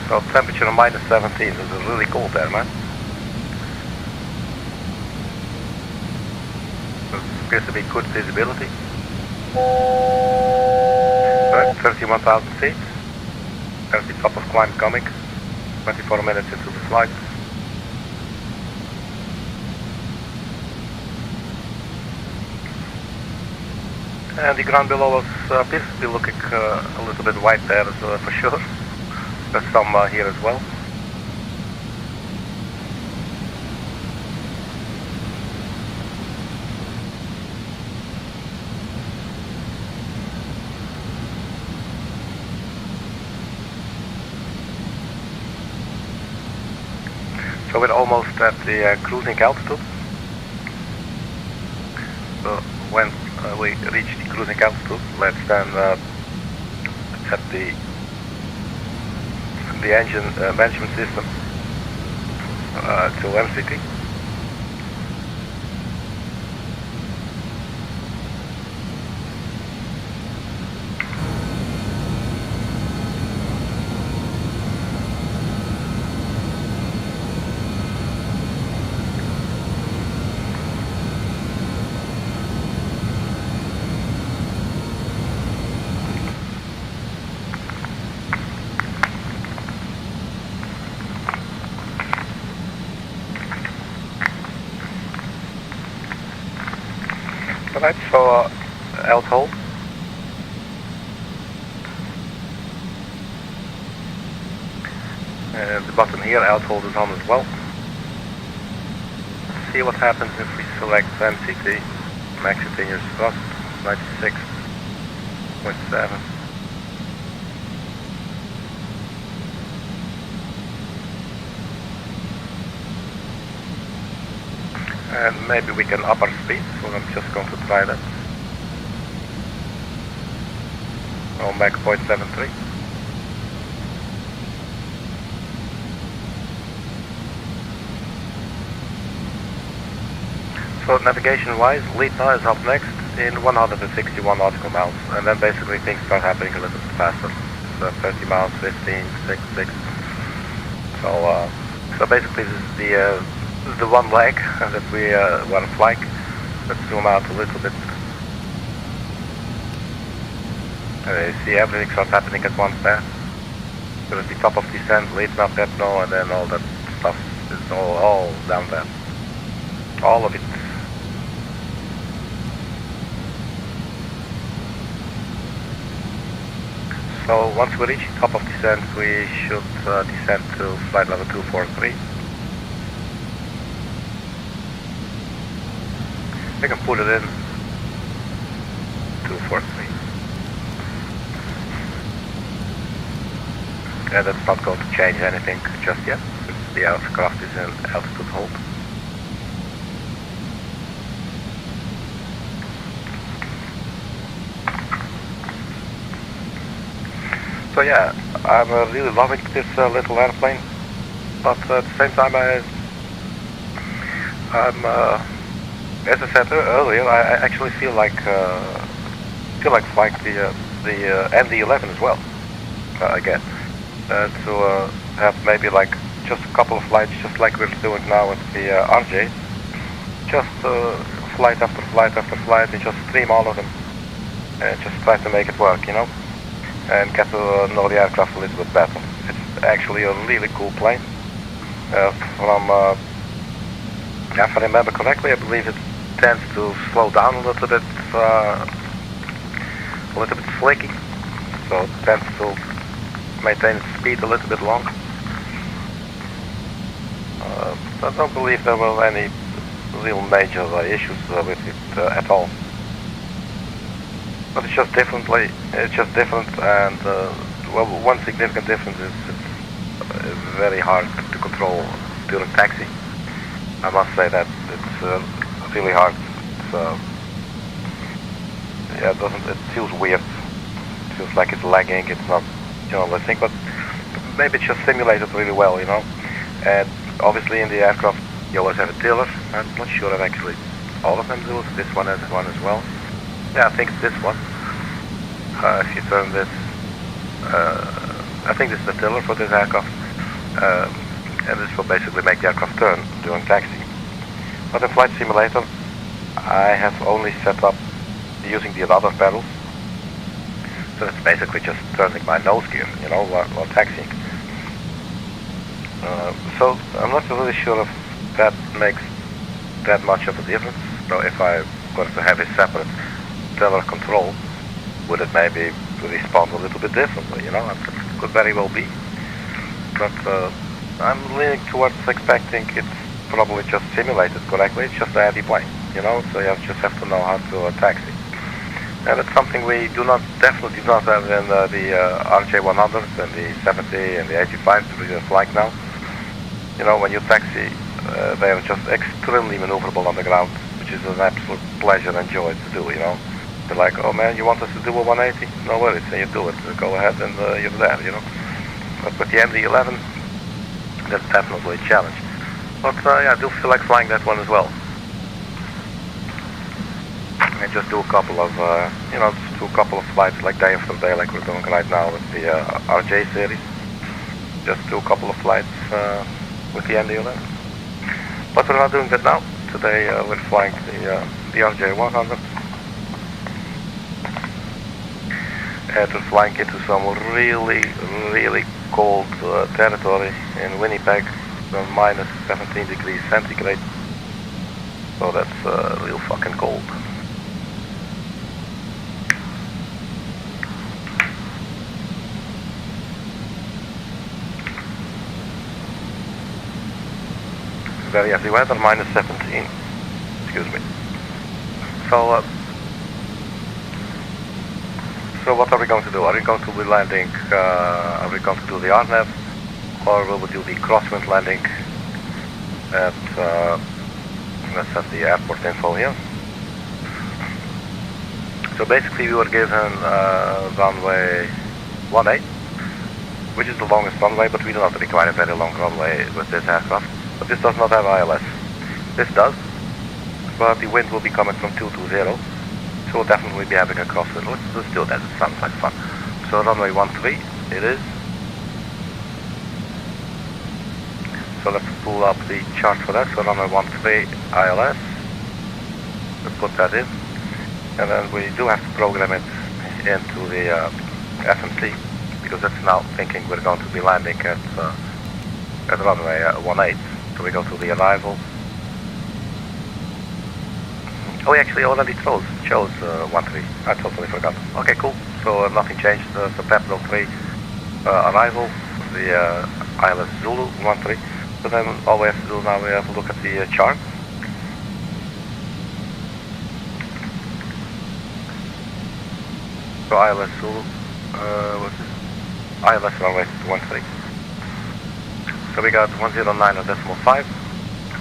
So temperature minus 17. This is really cold there, man. There appears to be good visibility. 31,000 feet. There's the top of climb coming. 24 minutes into the flight. And the ground below us appears to be looking a little bit white there for sure. There's some here as well. So we're almost at the cruising altitude. So when we reach the cruising altitude, let's then set the engine management system to MCT. Alright, so out hold. And the button here, out hold, is on as well. Let's see what happens if we select MCT, max continuous thrust, 96.7. And maybe we can up our speed, so I'm just going to try that. on Mach 0.73. So navigation-wise, LITNA is up next in 161 nautical miles, and then basically things start happening a little bit faster. So 30 miles, 15, 6, 6. So basically this is the one leg that we want to flank. Let's zoom out a little bit. You see everything starts happening at once there. So at the top of descent, LITNA, Petno, and then all that stuff is all down there. All of it. So once we reach the top of descent, we should descend to flight level 243. We can put it in 243. And that's not going to change anything just yet, since the aircraft is in altitude hold. So yeah, I'm really loving this little airplane, but at the same time I'm as I said earlier, I actually feel like flying the ND11 as well again, to have maybe like just a couple of flights, just like we're doing now with the RJ, just flight after flight after flight, and just stream all of them, and just try to make it work, you know, and get to know the aircraft a little bit better. It's actually a really cool plane. If I remember correctly, I believe it tends to slow down a little bit flaky, so it tends to maintain its speed a little bit longer. I don't believe there were any real major issues with it at all. But it's just different, and well, one significant difference is it's very hard to control during taxi. I must say that it's really hard. Yeah, it feels weird. It feels like it's lagging. It's not, you know, let's think, but maybe it's just simulated really well, you know. And obviously in the aircraft you always have a tiller. I'm not sure if actually all of them do it. This one has one as well. Yeah, I think it's this one. If you turn this, I think this is the tiller for this aircraft, and this will basically make the aircraft turn during taxi. But in Flight Simulator, I have only set up using the other pedals, so it's basically just turning my nose gear, you know, while taxiing. So I'm not really sure if that makes that much of a difference. So if I were to have a separate tiller control, would it maybe respond a little bit differently, you know? It could very well be. But I'm leaning towards expecting it's probably just simulated correctly. It's just a heavy plane, you know, so you just have to know how to taxi. And it's something we definitely do not have in the RJ100 and the 70 and the 85 that we're flying now. You know, when you taxi, they are just extremely maneuverable on the ground, which is an absolute pleasure and joy to do, you know. They're like, oh man, you want us to do a 180? No worries, and you do it. Go ahead and you're there, you know. But with the MD-11, that's definitely a challenge. But yeah, I do feel like flying that one as well. And just do a couple of, you know, just do a couple of flights like day after day, like we're doing right now with the RJ series. Just do a couple of flights with the MD-11. But we're not doing that now. Today we're flying the RJ100. And we're flying into some really, really cold territory in Winnipeg, minus 17 degrees centigrade. So that's real fucking cold. Very heavy weather, minus 17. Excuse me. So what are we going to do? Are we going to be landing, are we going to do the RNAV, or will we do the crosswind landing at, let's have the airport info here. So basically we were given runway 18, which is the longest runway, but we do not require a very long runway with this aircraft. But this does not have ILS. This does, but the wind will be coming from 220, so we'll definitely be having a crosswind. Let's do that, it sounds like fun. So runway 13, it is. So let's pull up the chart for that. So runway 13 ILS. Let's put that in. And then we do have to program it into the FMC, because it's now thinking we're going to be landing at runway 18. So we go to the arrival. Oh, we actually already chose 13. I totally forgot. Okay, cool. So nothing changed. So Peplo 3 arrival, the ILS Zulu 13. So then all we have to do now, we have to look at the chart. So ILS Zulu, what's this? ILS runway 13. So we got 109.5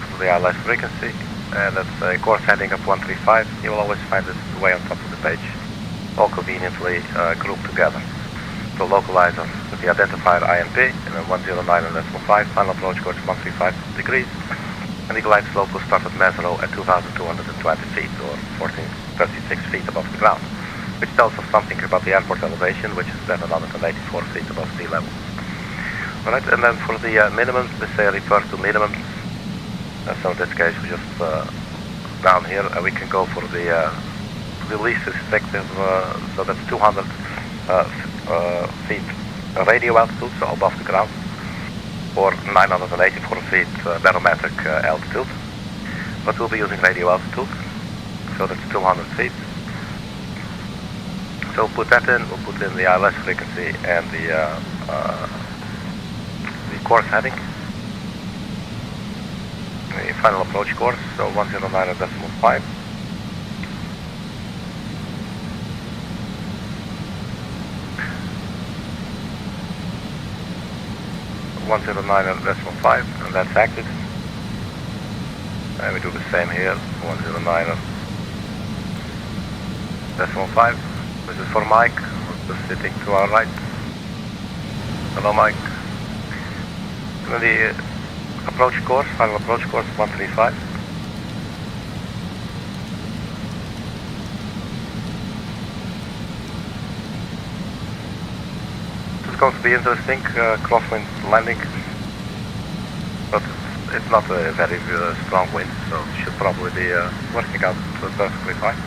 for the ILS frequency, and that's a course heading up 135. You will always find this way on top of the page, all conveniently grouped together. So localizer with the identifier INP, and then 109.5, final approach course 135 degrees, and the glide slope will start at Mesero at 2,220 feet, or 36 feet above the ground, which tells us something about the airport elevation, which is 784 feet above sea level. Alright, and then for the minimums, this refers to minimums. So in this case, we just down here, we can go for the least restrictive, so that's 200 feet radio altitude, so above the ground, or 984 feet barometric altitude. But we'll be using radio altitude, so that's 200 feet. So we'll put that in, we'll put in the ILS frequency and the course heading. The final approach course, so 109.5. and that's active. And we do the same here, 109.5. This is for Mike, who's just sitting to our right. Hello, Mike. And then the approach course, final approach course 135. It's going to be interesting, crosswind landing, but it's not a very strong wind, so it should probably be working out perfectly fine.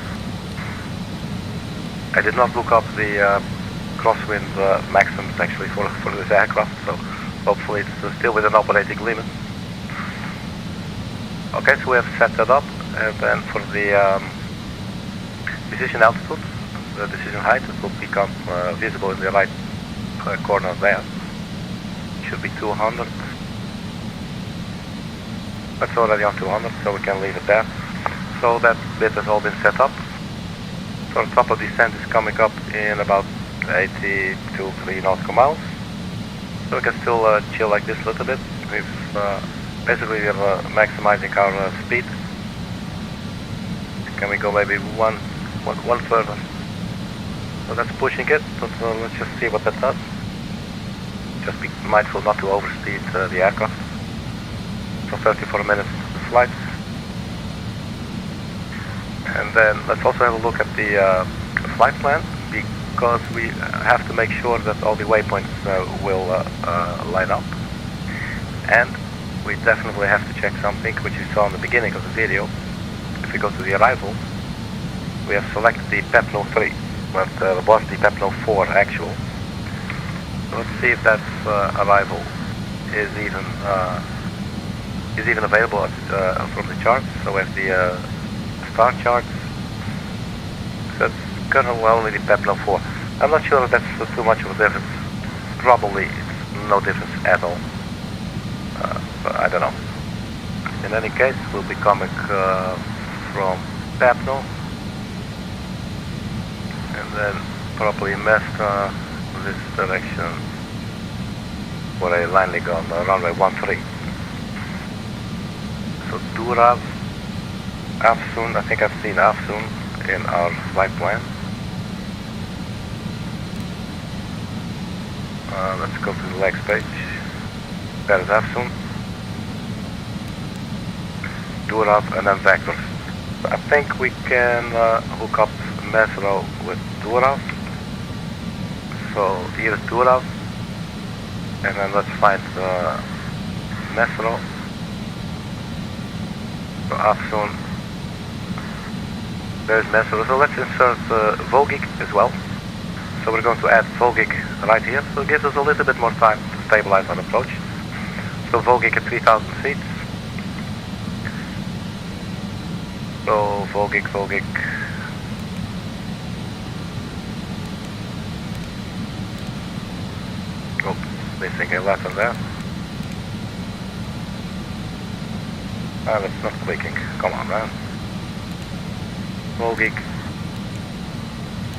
I did not look up the crosswind maximums actually for this aircraft, so hopefully it's still within operating limit. Okay, so we have set that up, and then for the decision altitude, the decision height, it will become visible in the right corner there. It should be 200. That's already on 200, so we can leave it there. So that bit has all been set up. So the top of descent is coming up in about 83 nautical miles. So we can still chill like this a little bit. Basically we are maximizing our speed. Can we go maybe one further? So that's pushing it, but let's just see what that does. Just be mindful not to overspeed the aircraft. So 34 minutes of flight. And then let's also have a look at the flight plan, because we have to make sure that all the waypoints will line up. And we definitely have to check something which we saw in the beginning of the video. If we go to the arrival, we have selected the Pepno 3, but was the Pepno 4 actual. So let's see if that arrival is even available from the charts. So we have the star charts. So it's currently only the Pepno 4. I'm not sure if that's too much of a difference. Probably it's no difference at all. But I don't know. In any case, we'll be coming from Pepno, and then probably Mestra this direction for a landing on runway 13. So Durav, Afsun, I think I've seen Afsun in our flight plan. Let's go to the legs page. That is Afsun. Durav and then vectors. So I think we can hook up Mesro with Durav. So here's Durav. And then let's find Mesro. So Afsun. There's Mesro. So let's insert Vogic as well. So we're going to add Vogic right here. So it gives us a little bit more time to stabilize our approach. So Vogic at 3,000 feet. So Vogic. Oh, missing a letter there. That's not clicking. Come on, man. Vogic.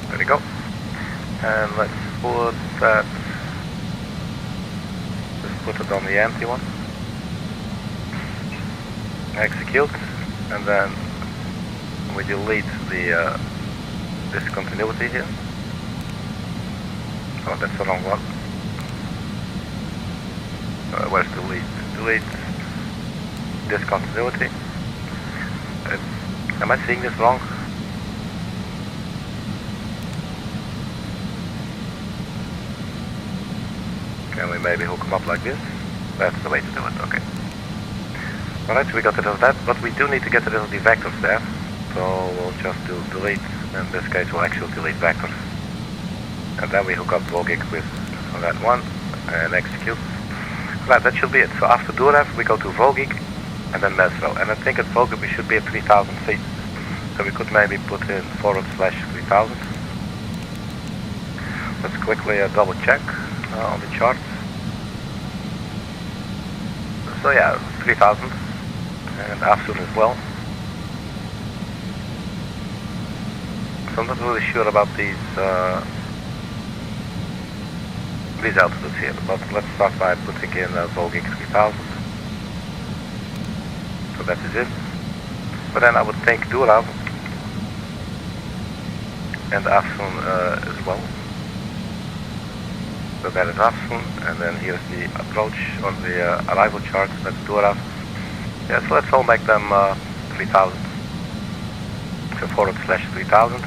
There we go. And let's put that. Just put it on the empty one. Execute, and then we delete the discontinuity here. Oh, that's the wrong one. Where's delete? Delete discontinuity. Am I seeing this wrong? Can we maybe hook them up like this? That's the way to do it, okay. Alright, so we got rid of that, but we do need to get rid of the vectors there. So we'll just do delete. In this case, we'll actually delete vectors. And then we hook up Vogic with that one and execute. Right, that should be it. So after Durav, we go to Vogic and then Mesro. And I think at Vogic we should be at 3,000 feet. So we could maybe put in /3000. Let's quickly double check on the charts. So yeah, 3,000 and Afsun as well. So I'm not really sure about these altitudes here, but let's start by putting in Vogic 3,000. So that is it. But then I would think Durav and Afsun as well. So that is Afsun, and then here's the approach on the arrival chart. That's Durav. Yeah, so let's all make them 3,000. So /3000.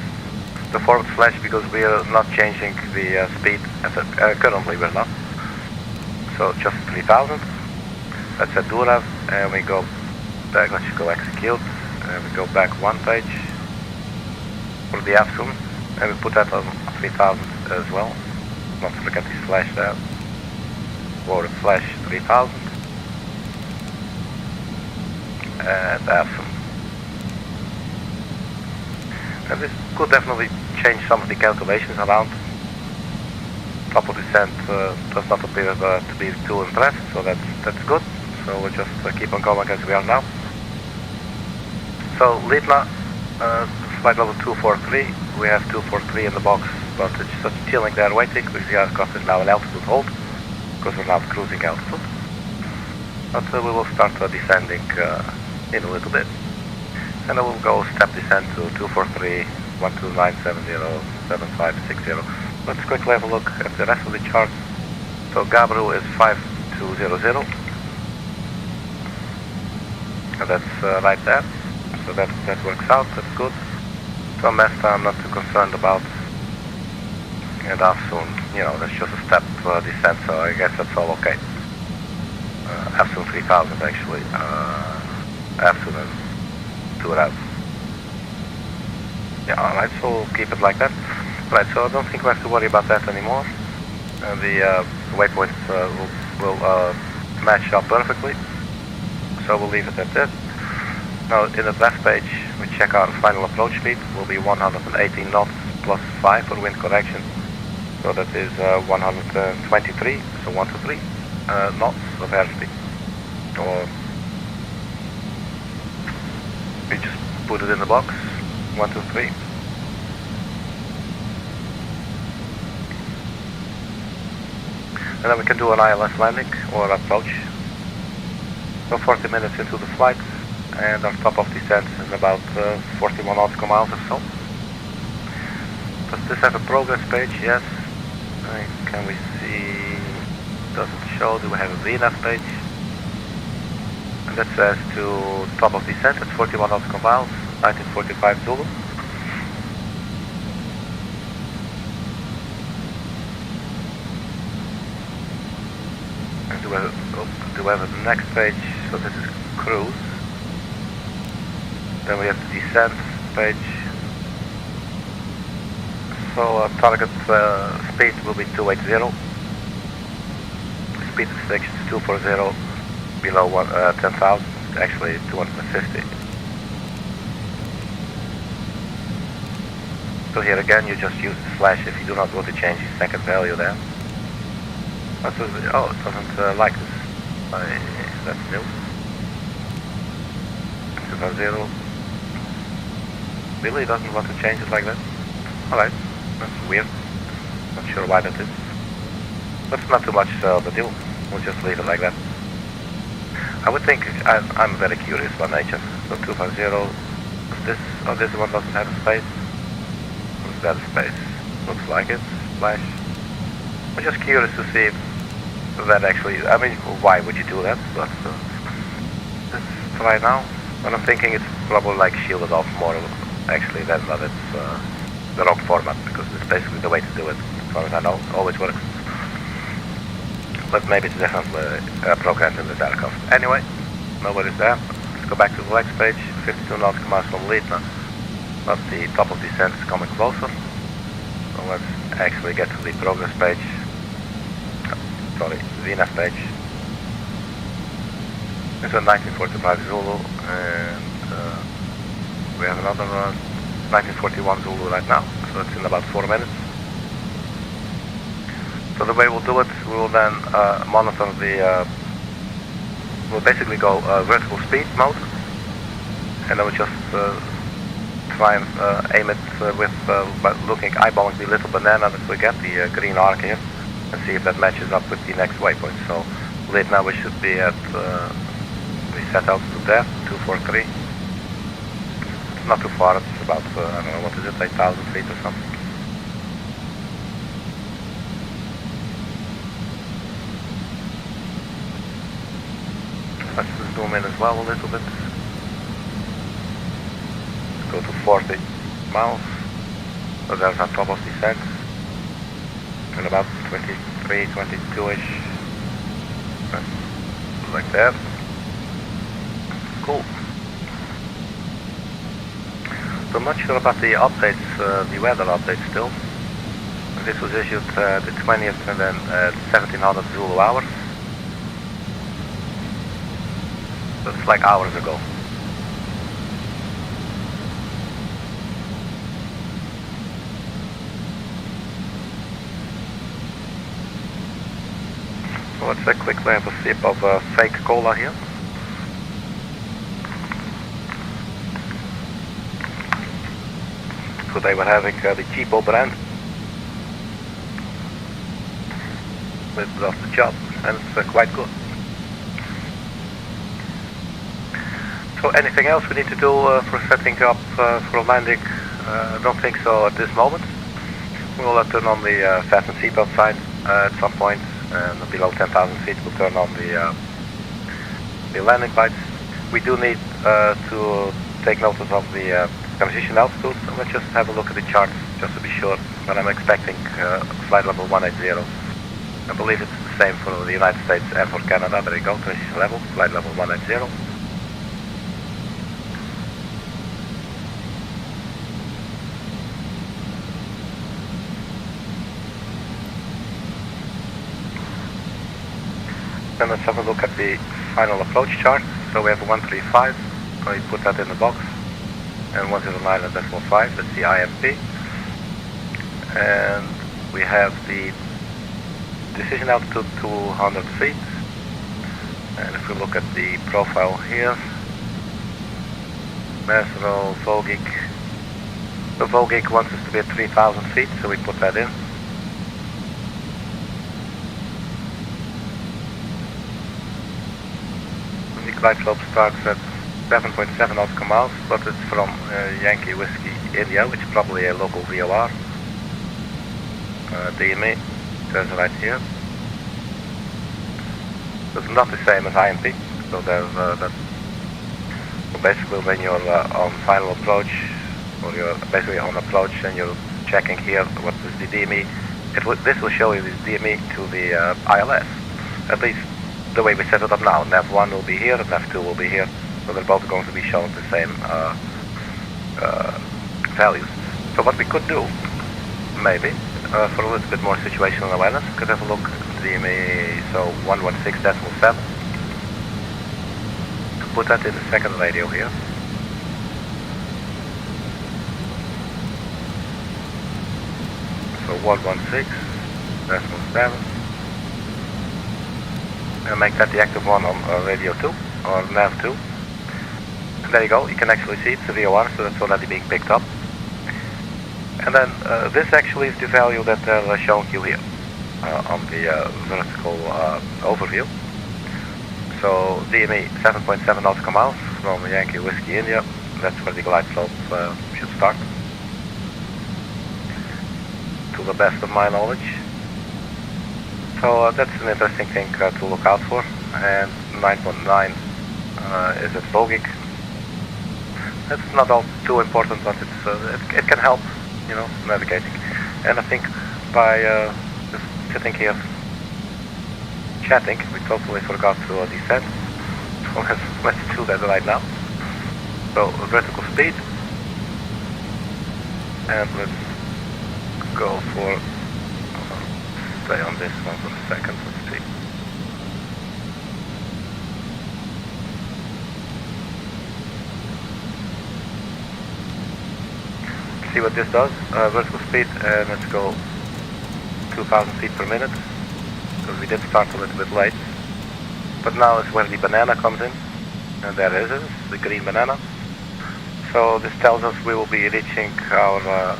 The / because we are not changing the speed. Currently we're not. So just 3,000. That's at Durav, and we go back. Let's go execute, and we go back one page for the Afsun, and we put that on 3,000 as well. Not to forget the slash there. /3000 and Afsun. And this could definitely change some of the calculations around. Top of descent does not appear to be too impressed, so that's good. So we'll just keep on going as we are now. So LITNA, flight level 243. We have 243 in the box, but it's just chilling there waiting because the aircraft is now an altitude hold, because we're now cruising altitude. But we will start descending in a little bit. And then we'll go step descent to 243, 12970, 7560. Let's quickly have a look at the rest of the chart. So Gabru is 5200. And that's right there. So that works out, that's good. So Mesta I'm not too concerned about. And Afsun, you know, that's just a step descent, so I guess that's all okay. Afsun 3000 actually. Afsun and Durav. Yeah, alright, so we'll keep it like that. Right, so I don't think we have to worry about that anymore. The waypoints will match up perfectly. So we'll leave it at that. Now in the left page we check our final approach speed. Will be 118 knots plus 5 for wind correction. So that is 123, so 123 knots of airspeed. Or we just put it in the box, 123. And then we can do an ILS landing or approach. So 40 minutes into the flight, and our top of descent is about 41 nautical miles or so. Does this have a progress page? Yes. Can we see? doesn't show. Do we have a VNAV page? And that says to top of descent at 41 nautical miles, 1945 Zulu. And do we have the next page? So this is cruise. Then we have the descent page. So target speed will be 280. Speed is 240 below 10,000, actually 250. So here again you just use the slash if you do not want to change the second value there. Oh, it doesn't like this. That's new. 250. Really doesn't want to change it like that? Alright, that's weird. Not sure why that is. But it's not too much of a deal. We'll just leave it like that. I would think I'm very curious by nature. So 250. This one doesn't have a space. What's that space? Looks like it. Flash. I'm just curious to see if that actually. I mean, why would you do that? But let's try now. But I'm thinking it's probably like shielded off more actually than that it's the wrong format, because it's basically the way to do it. As far as I know, it always works. But maybe it's differently programmed in this aircraft. Anyway, nobody's there. Let's go back to the next page. 52 nautical miles from LITNA. But the top of descent is coming closer. So let's actually get to the progress page. Sorry, VNAV page. It's a 1945 Zulu, and we have another 1941 Zulu right now. So it's in about 4 minutes. So the way we'll do it, we will then monitor the, we'll basically go vertical speed mode, and then we'll just try and aim it with eyeballing the little banana that we get, the green arc here, and see if that matches up with the next waypoint. So LITNA we should be at, we set altitude there, 243. It's not too far, it's about, I don't know, what is it, 8,000 feet or something. Let's zoom in as well a little bit. Let's go to 40 miles. So there's our top of descent. And about 23, 22-ish. Like that. Cool. So I'm not sure about the updates, the weather updates still. This was issued the 20th and then 1700 Zulu hours. So it's like hours ago. So let's quickly have a sip of fake cola here. So they were having the cheapo brand with off the job, and it's quite good. So anything else we need to do for setting up for landing? I don't think so at this moment. We will turn on the fasten seatbelt sign at some point, and below 10,000 feet we'll turn on the landing lights. We do need to take notice of the transition altitude, so let's just have a look at the charts just to be sure. But I'm expecting flight level 180. I believe it's the same for the United States and for Canada. There you go, transition level, flight level 180. Then let's have a look at the final approach chart. So we have 135, so you put that in the box, and 109.5, that's the IMP. And we have the decision altitude 200 feet. And if we look at the profile here, Mesro, Vogik. The Vogik wants us to be at 3,000 feet, so we put that in. Glide slope starts at 7.7 nautical miles, but it's from Yankee Whiskey India, which is probably a local VOR. DME, says right here. It's not the same as INP. So there's that. So basically, when you're on final approach, or you're basically on approach and you're checking here what is the DME, this will show you the DME to the ILS. At least the way we set it up now. NAV1 will be here, and NAV2 will be here. So they're both going to be shown the same values. So what we could do, maybe, for a little bit more situational awareness, we could have a look at DME, so 116.7. Put that in the second radio here. So 116.7. And make that the active one on radio 2, or NAV2. And there you go, you can actually see it's a VOR, so that's already being picked up. And then this actually is the value that they're showing you here on the vertical overview. So DME 7.7 nautical miles from Yankee Whiskey India. That's where the glide slope should start, to the best of my knowledge. So that's an interesting thing to look out for. And 9.9 is at Bogic. It's not all too important, but it can help, you know, navigating. And I think by just sitting here chatting, we totally forgot to descend. So let's do that right now. So vertical speed, and let's go for, stay on this one for a second, let's see. See what this does, vertical speed, and let's go 2,000 feet per minute, because we did start a little bit late. But now is where the banana comes in, and there it is, the green banana. So this tells us we will be reaching our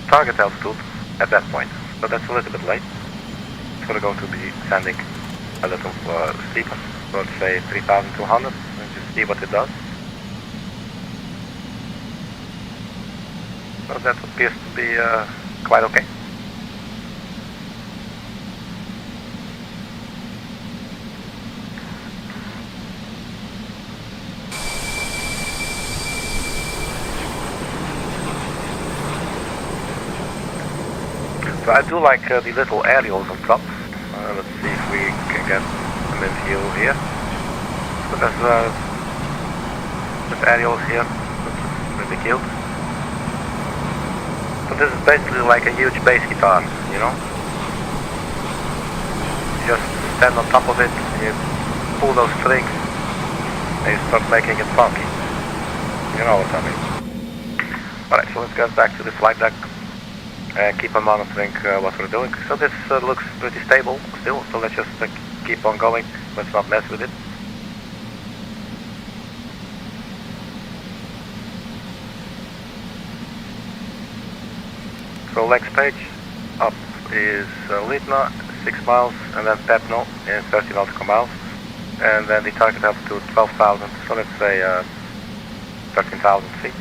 target altitude at that point. So that's a little bit late. So we're going to be descending a little steeper, so let's say 3,200, and just see what it does. So that appears to be quite okay. So I do like the little aerials on top. Let's see if we can get them in view here. So there's aerials here, that's really cute. So this is basically like a huge bass guitar, you know? You just stand on top of it, you pull those strings, and you start making it funky. You know what I mean? Alright, so let's get back to the flight deck and keep on monitoring what we're doing. So this looks pretty stable still, so let's just keep on going. Let's not mess with it. So next page up is LITNA, 6 miles, and then Pepno in 30 nautical miles, and then the target altitude 12,000, so let's say 13,000 feet.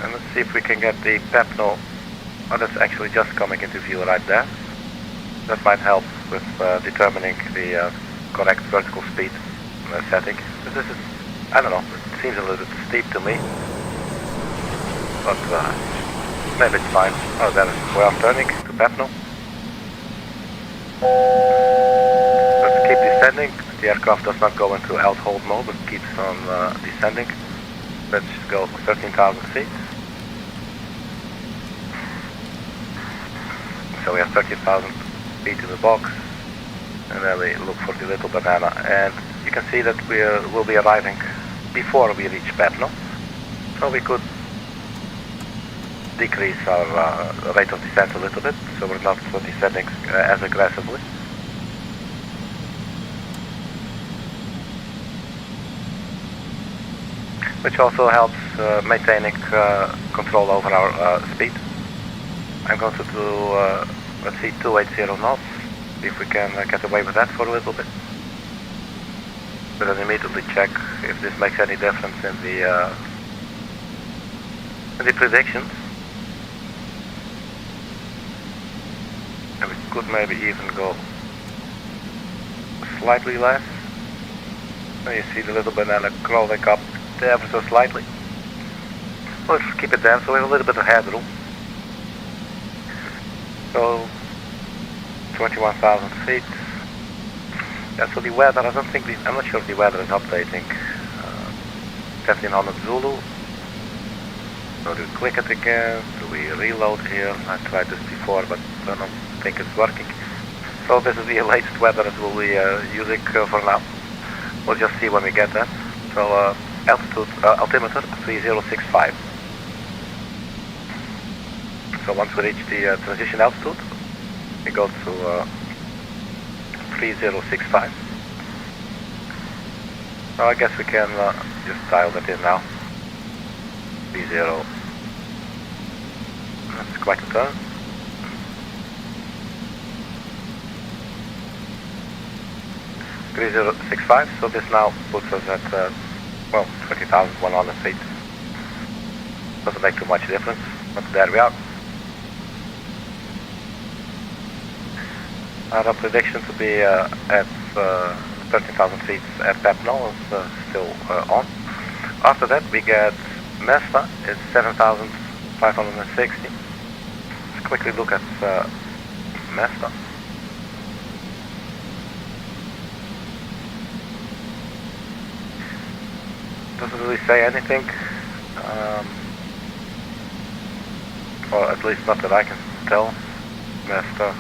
And let's see if we can get the Pepno. Oh, that's actually just coming into view right there. That might help with determining the correct vertical speed setting. But this is, I don't know, it seems a little bit steep to me. But maybe it's fine. Oh, then we are turning to Pepno. Let's keep descending. The aircraft does not go into alt hold mode, but keeps on descending. Let's go 13,000 feet. So we have 13,000 feet in the box, and then we look for the little banana, and you can see that we will be arriving before we reach Pepno, so we could decrease our rate of descent a little bit, so we're not descending as aggressively. Which also helps maintaining control over our speed. I'm going to do, let's see, 280 knots, see if we can get away with that for a little bit. But then immediately check if this makes any difference in the predictions. And we could maybe even go slightly less. And you see the little banana crawling up there ever so slightly. We'll just keep it there, so we have a little bit of headroom. So 21,000 feet. Yeah, so the weather, I don't think I'm not sure if the weather is updating. 1500 Zulu. So do we click it again? Do we reload here? I tried this before, but I don't think it's working. So this is the latest weather that we'll be using for now. We'll just see when we get there. So altitude, altimeter 3065. So once we reach the transition altitude, we go to 3065. So I guess we can just dial that in now. 30. That's quite a turn. .3065, so this now puts us at, well, 20,100 feet. Doesn't make too much difference, but there we are. Our prediction to be at 13,000 feet at Papno is still on. After that we get Mesta, it's 7,560. Let's quickly look at Mesta. Doesn't really say anything, or at least not that I can tell. Mesta,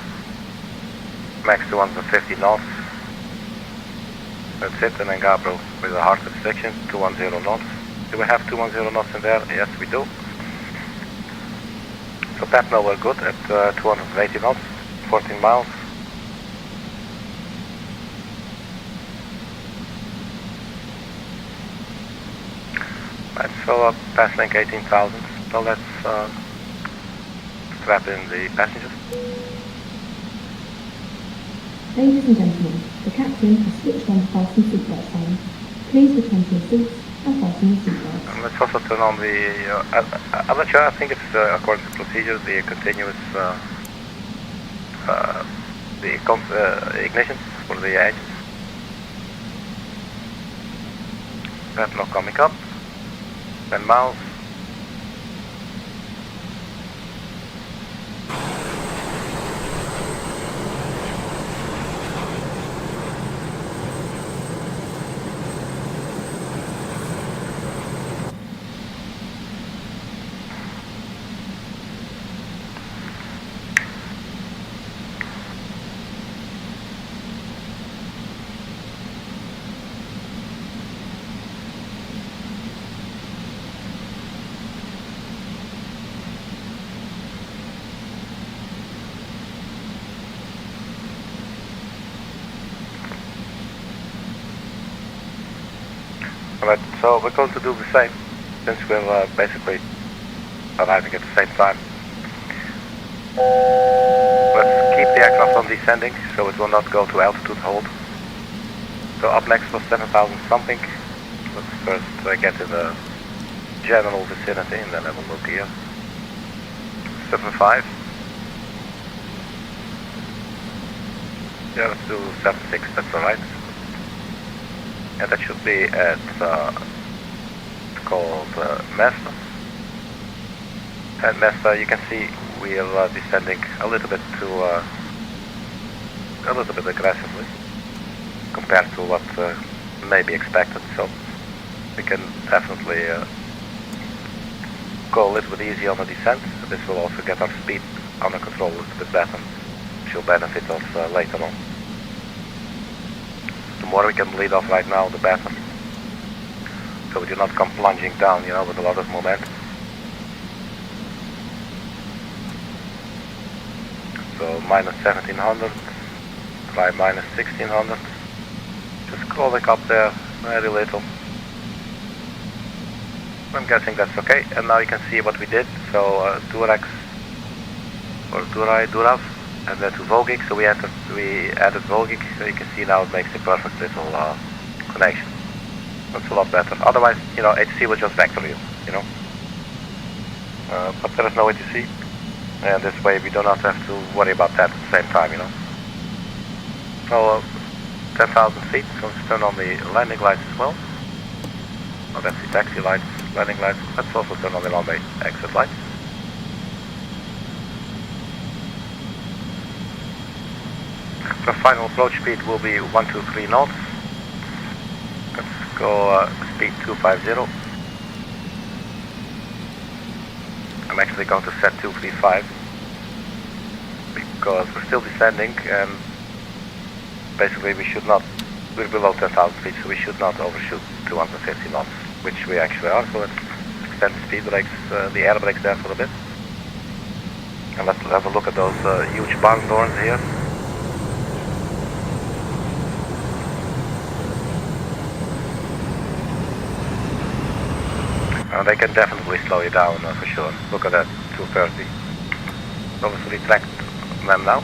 max 250 knots. That's it, and then Gabriel with a hard restriction, 210 knots. Do we have 210 knots in there? Yes, we do. So Papno we're good at 280 knots, 14 miles. Right, so passlink 18,000. So let's strap in the passengers. Ladies and gentlemen, the captain has switched on the fasten seatbelt sign. Please return to your seats and fasten your seatbelts. And let's also turn on the, I'm not sure, I think it's according to procedure, the continuous, ignition for the engine. That's not coming up. 10 miles. Alright, so we're going to do the same, since we're basically arriving at the same time. Let's keep the aircraft on descending, so it will not go to altitude hold. So up next was 7,000 something. Let's first get in the general vicinity, and then have a look here. 7.5. Yeah, let's do 7.6, that's alright. And that should be at, it's called Mesta. And Mesta, you can see we are descending a little bit aggressively compared to what may be expected. So we can definitely go a little bit easy on the descent. This will also get our speed under control a little bit better, which will benefit us later on. The more we can bleed off right now, the better. So we do not come plunging down, you know, with a lot of momentum. So minus 1700, try minus 1600. Just crawling up there, very little. I'm guessing that's okay. And now you can see what we did. So Durex, or Durav, and then to Volgic. So we added Volgic. So you can see now it makes the perfect little connection. That's a lot better. Otherwise, you know, HC will just vector you know. But there is no ATC. And this way we do not have to worry about that at the same time, you know. So 10,000 feet, so let's turn on the landing lights as well. Oh, that's the taxi lights, landing lights. Let's also turn on the runway exit lights. The final approach speed will be 123 knots. Let's go speed 250. I'm actually going to set 235 because we're still descending and basically we're below 10,000 feet, so we should not overshoot 250 knots, which we actually are. So let's extend the speed brakes, the air brakes there for a bit. And let's have a look at those huge barn doors here. They can definitely slow you down for sure. Look at that, 230. So let's retract them now.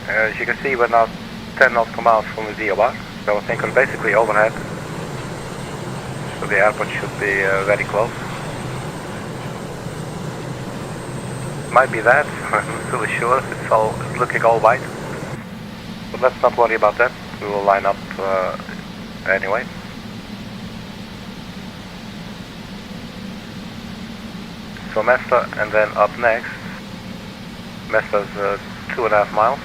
As you can see, we're now 10 nautical miles from the DOR, so I think we're basically overhead. So the airport should be very close. Might be that, I'm not really sure. It's looking all white. But let's not worry about that. We will line up anyway. So Mesta, and then up next, Mesta's 2.5 miles.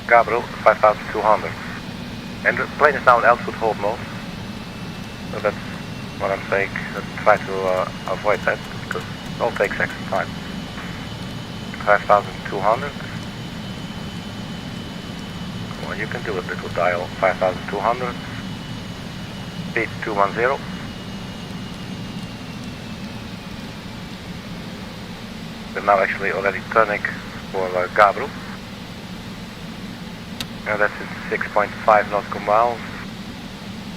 Gabriel, 5,200. And the plane is now in altitude hold mode. So that's what I'm saying. Let's try to avoid that because it all takes extra time. 5,200. Well, you can do it, little dial. 5,200. Speed 210. We're now actually already turning for Gabriel. And that's 6.5 nautical miles,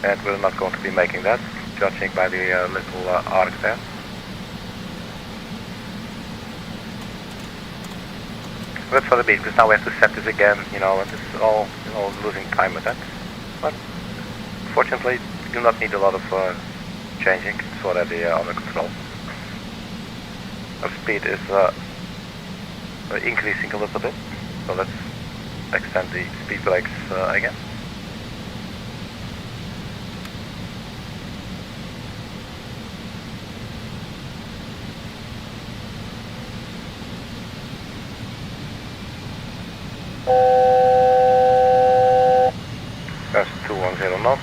and we're not going to be making that, judging by the little arc there. That's for the beat, because now we have to set this again, you know, and it's all, you know, losing time with that. But fortunately, you do not need a lot of changing, it's already under control. Our speed is increasing a little bit, so let's extend the speed brakes again. That's 210 knots.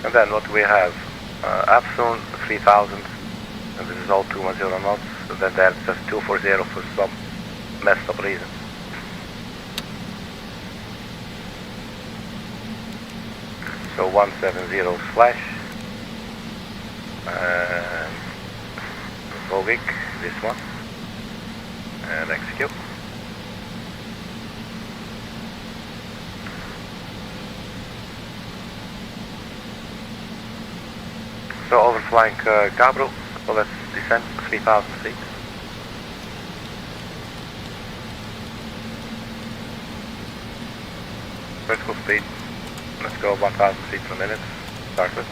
And then what do we have? Afsoon 3000, and this is all 210 knots, and then there's just 240 for some messed up reason. So 170 slash, and Vovik, this one, and execute. So overflying Gabriel, so let's descend 3,000 feet. Vertical speed, let's go 1,000 feet per minute, start with.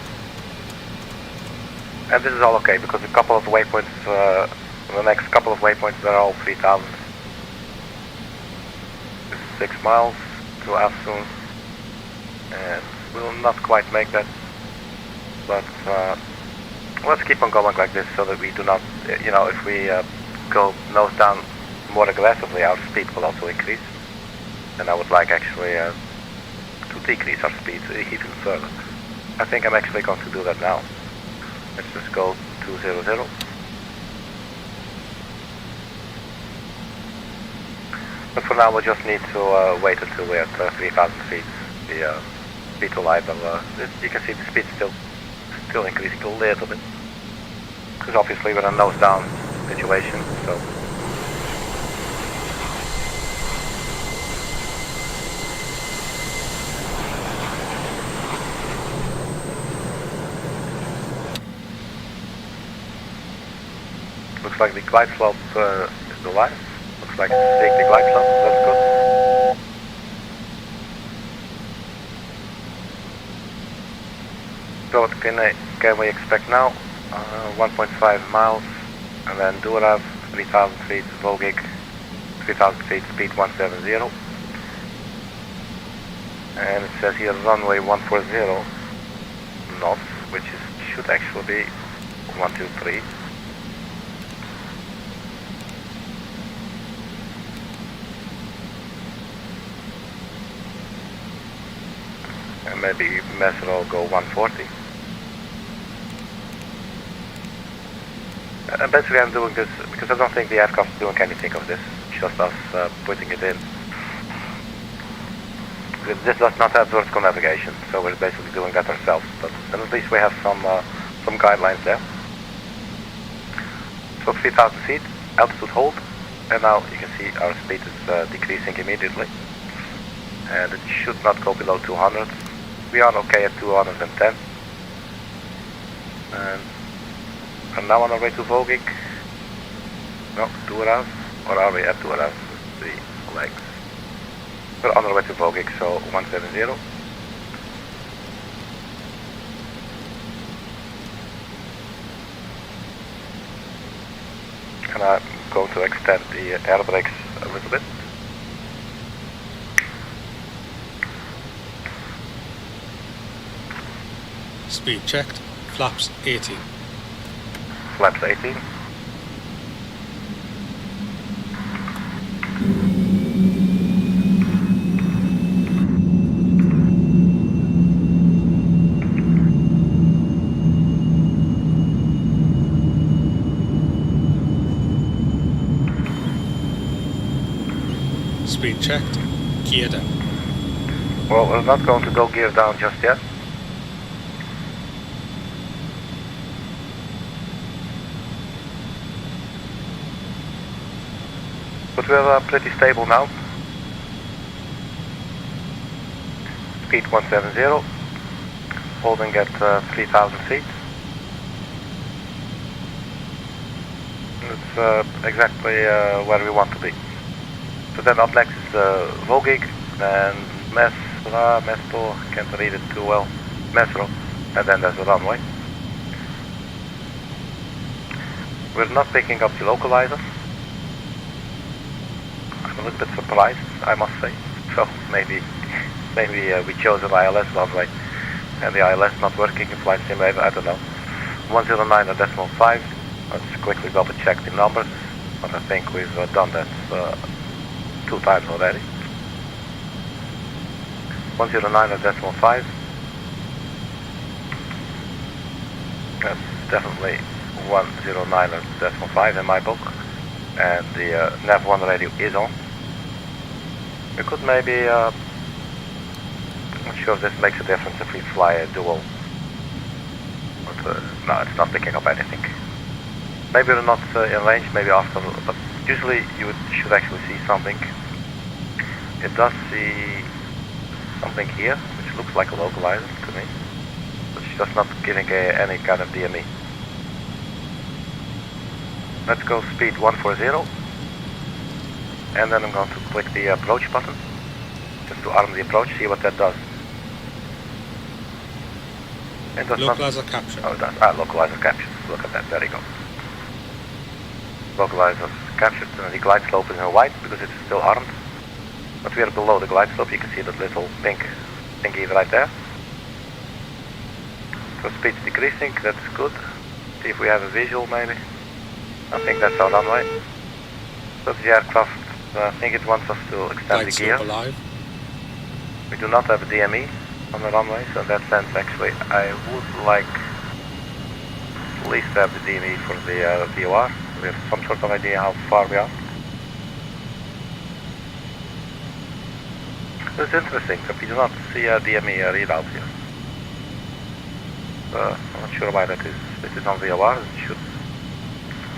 And this is all okay, because a couple of waypoints, the next couple of waypoints, they're all 3,000. This is 6 miles to Afsoon, and we'll not quite make that. But let's keep on going like this so that we do not, you know, if we go nose down more aggressively, our speed will also increase. And I would like actually to decrease our speed even further. I think I'm actually going to do that now. Let's just go 200. But for now we just need to wait until we're at 3,000 feet. The speed will either, you can see the speed still increasing a little bit. Because obviously we're on nose down situation, so. Looks like the glide slope is the line. Looks like it's taking the glide slope, that's good. So what can we expect now? 1.5 miles, and then Durav, 3,000 feet, Vogig, 3,000 feet, speed 170. And it says here runway 140 knots, which should actually be 123. And maybe Mesro go 140. And basically I'm doing this because I don't think the aircraft is doing anything of this, just us putting it in. This does not have vertical navigation, so we're basically doing that ourselves, but at least we have some guidelines there. So 3,000 feet, altitude hold, and now you can see our speed is decreasing immediately. And it should not go below 200. We are okay at 210. And are now on our way to Vogig. No, Durav. Or are we at Durav? The legs. We're on our way to Vogig, so 170. And I'm going to extend the air brakes a little bit. Speed checked. Flaps 18. Flaps 18. Speed checked. Gear down. Well, we're not going to go gear down just yet. But we're pretty stable now. Speed 170, holding at 3,000 feet. It's exactly where we want to be. So then up next is Vogig, and Mesro, can't read it too well, Mesro, and then there's the runway. We're not picking up the localizer. I'm a little bit surprised, I must say. So maybe we chose an ILS runway and the ILS not working in Flight Simulator, I don't know. 109.5. Let's quickly double check the numbers, but I think we've done that 2 times already. 109.5. That's definitely 109.5 in my book. And the nav1 radio is on. We could maybe, I'm not sure if this makes a difference if we fly a dual. But no, it's not picking up anything. Maybe we're not in range, maybe after, but usually you should actually see something. It does see something here, which looks like a localizer to me. But it's just not giving any kind of DME. Let's go speed 140, and then I'm going to click the approach button, just to arm the approach, see what that does. It does localizer capture. Oh, it does. Localizer captured. Look at that, there you go. Localizer captured, and the glide slope is in white because it's still armed. But we are below the glide slope, you can see that little pink thingy right there. So speed's decreasing, that's good. See if we have a visual maybe. I think that's our runway. So the aircraft, I think it wants us to extend the gear. Alive. We do not have a DME on the runway, so in that sense actually I would like at least to have the DME for the VOR. We have some sort of idea how far we are. It's interesting that we do not see a DME readout here. I'm not sure why that is. This is on VOR, it should,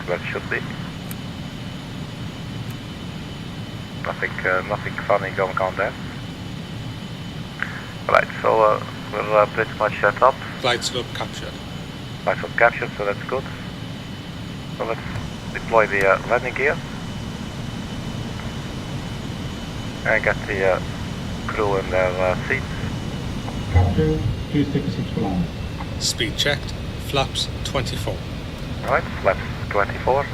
where it should be. Nothing funny going on there. Right, so we're pretty much set up. Flight slope captured. Flight slope captured, so that's good. So let's deploy the landing gear and get the crew in their seats. Captain, please take a seat for landing. Speed checked. Flaps 24. Alright, flaps 24.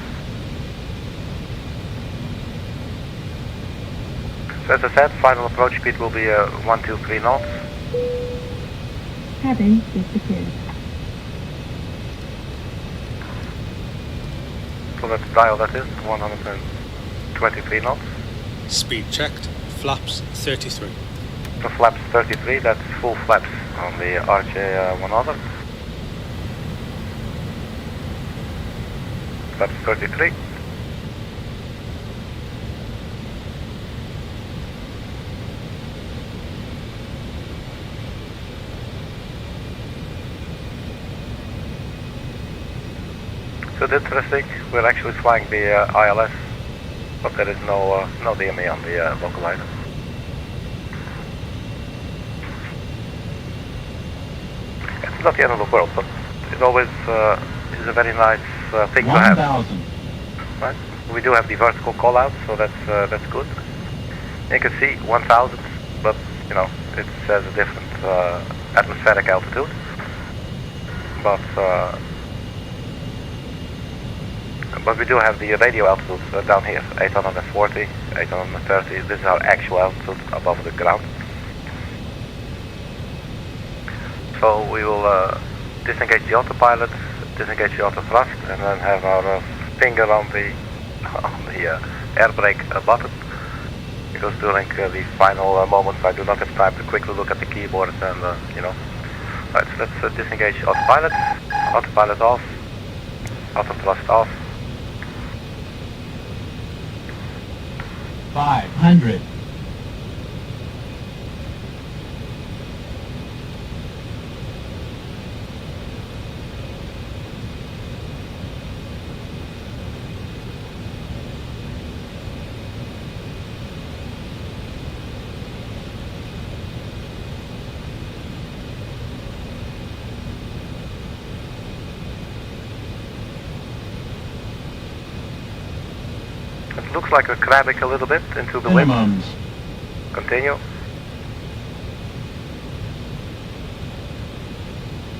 So as I said, final approach speed will be 123 knots. Cabin is secured. So let's dial that is 123 knots. Speed checked. Flaps 33. So flaps 33, that's full flaps on the RJ100. Flaps 33. So it's interesting, we're actually flying the ILS, but there is no DME on the local island. It's not the end of the world, but it always is a very nice thing to have. 1,000. Right? We do have the vertical call-out, so that's good. You can see 1,000, but you know it has a different atmospheric altitude. But we do have the radio altitude down here, 840, 830. This is our actual altitude above the ground. So we will disengage the autopilot, disengage the auto thrust, and then have our finger on the air brake button. Because during the final moments, I do not have time to quickly look at the keyboard and you know. Right, so let's disengage autopilot. Autopilot off. Auto thrust off. 500. It looks like we're crabbing a little bit into the wind. Minimums. Continue.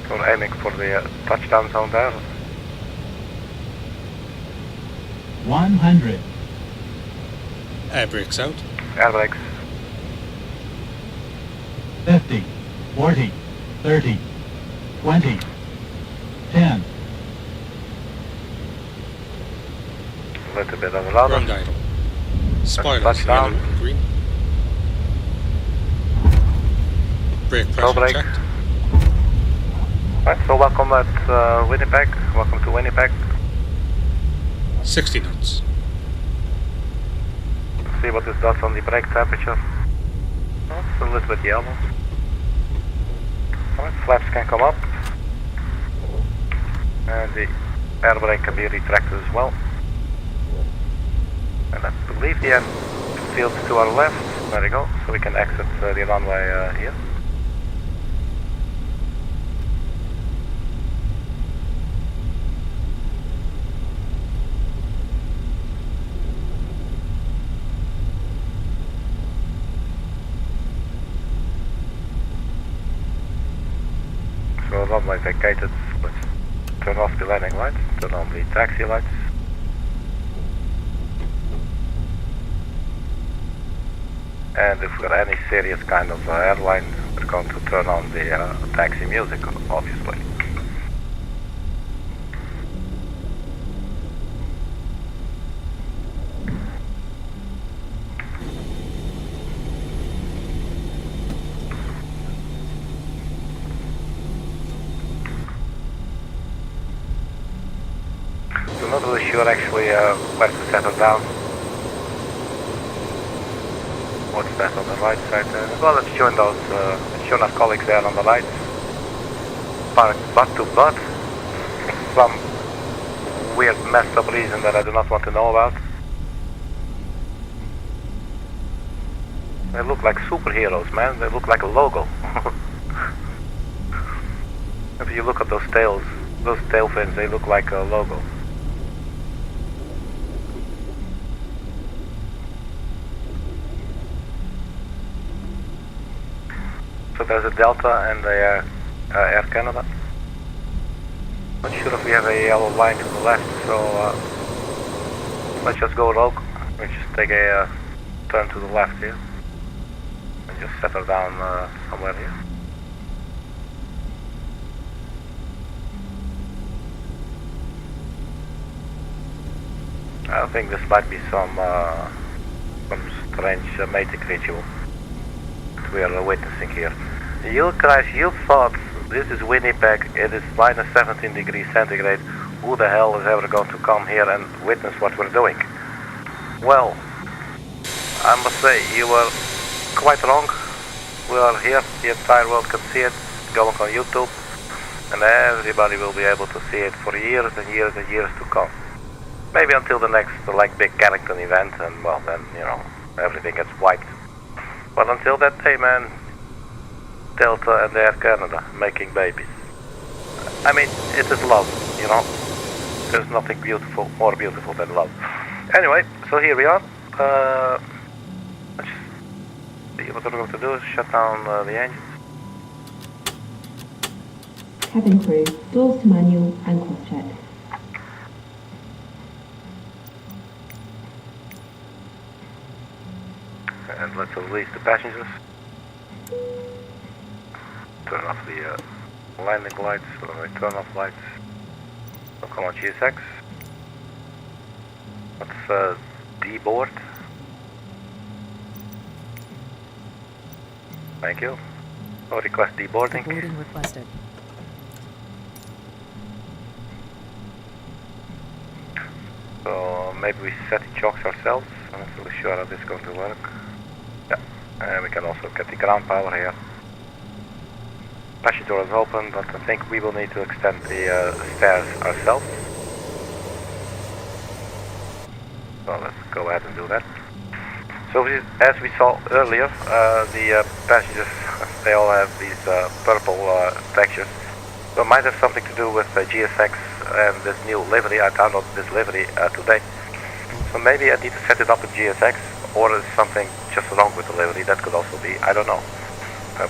We're aiming for the touchdown zone there. 100. Air brakes out. Air brakes. 50. 40. 30. 20. 10. A little bit of a rudder. Ground idle. Spoilers touchdown. yellow and green. Brake No pressure brake. checked. Right, so welcome at Winnipeg. Welcome to Winnipeg. 60 knots. See what this does on the brake temperature. Oh, it's a little bit yellow. Alright, flaps can come up. And the air brake can be retracted as well. And I believe the field's to our left. There we go. So we can exit the runway here. So runway vacated. Let's turn off the landing lights. Turn on the taxi lights. And if we're any serious kind of airline, we're going to turn on the taxi music, obviously. So not really sure actually where to settle down. What's that on the right side there? Well, let's join those, let's join our colleagues there on the right. Park butt to butt. Some weird messed up reason that I do not want to know about. They look like superheroes, man. They look like a logo. If you look at those tails, those tail fins, they look like a logo. So there's a Delta and a Air Canada. Not sure if we have a yellow line to the left, so let's just go rogue. We'll just take a turn to the left here and just settle down somewhere here. I think this might be some strange mating ritual that we are witnessing here. You guys, you thought this is Winnipeg, it is minus 17 degrees centigrade. Who the hell is ever going to come here and witness what we're doing? Well, I must say, you were quite wrong. We are here, the entire world can see it, going on YouTube, and everybody will be able to see it for years and years and years to come. Maybe until the next, like, big character event, and well, then, you know, everything gets wiped. But until that day, man, Delta and Air Canada making babies. I mean, it is love, you know. There's nothing beautiful, more beautiful than love. Anyway, so here we are. Let's see what we're going to do is shut down the engines. Cabin crew, doors to manual and cross-check. And let's release the passengers. Turn off the landing lights, turn off lights. So come on, GSX. Let's deboard. Thank you. Oh, request deboarding. Boarding requested. So maybe we set the chocks ourselves. I'm not really sure how this is going to work. Yeah, and we can also get the ground power here. Passage door is open, but I think we will need to extend the stairs ourselves. So let's go ahead and do that. So as we saw earlier, the passengers, they all have these purple textures. So it might have something to do with GSX and this new livery. I downloaded this livery today. So maybe I need to set it up in GSX, or is something just wrong with the livery. That could also be, I don't know.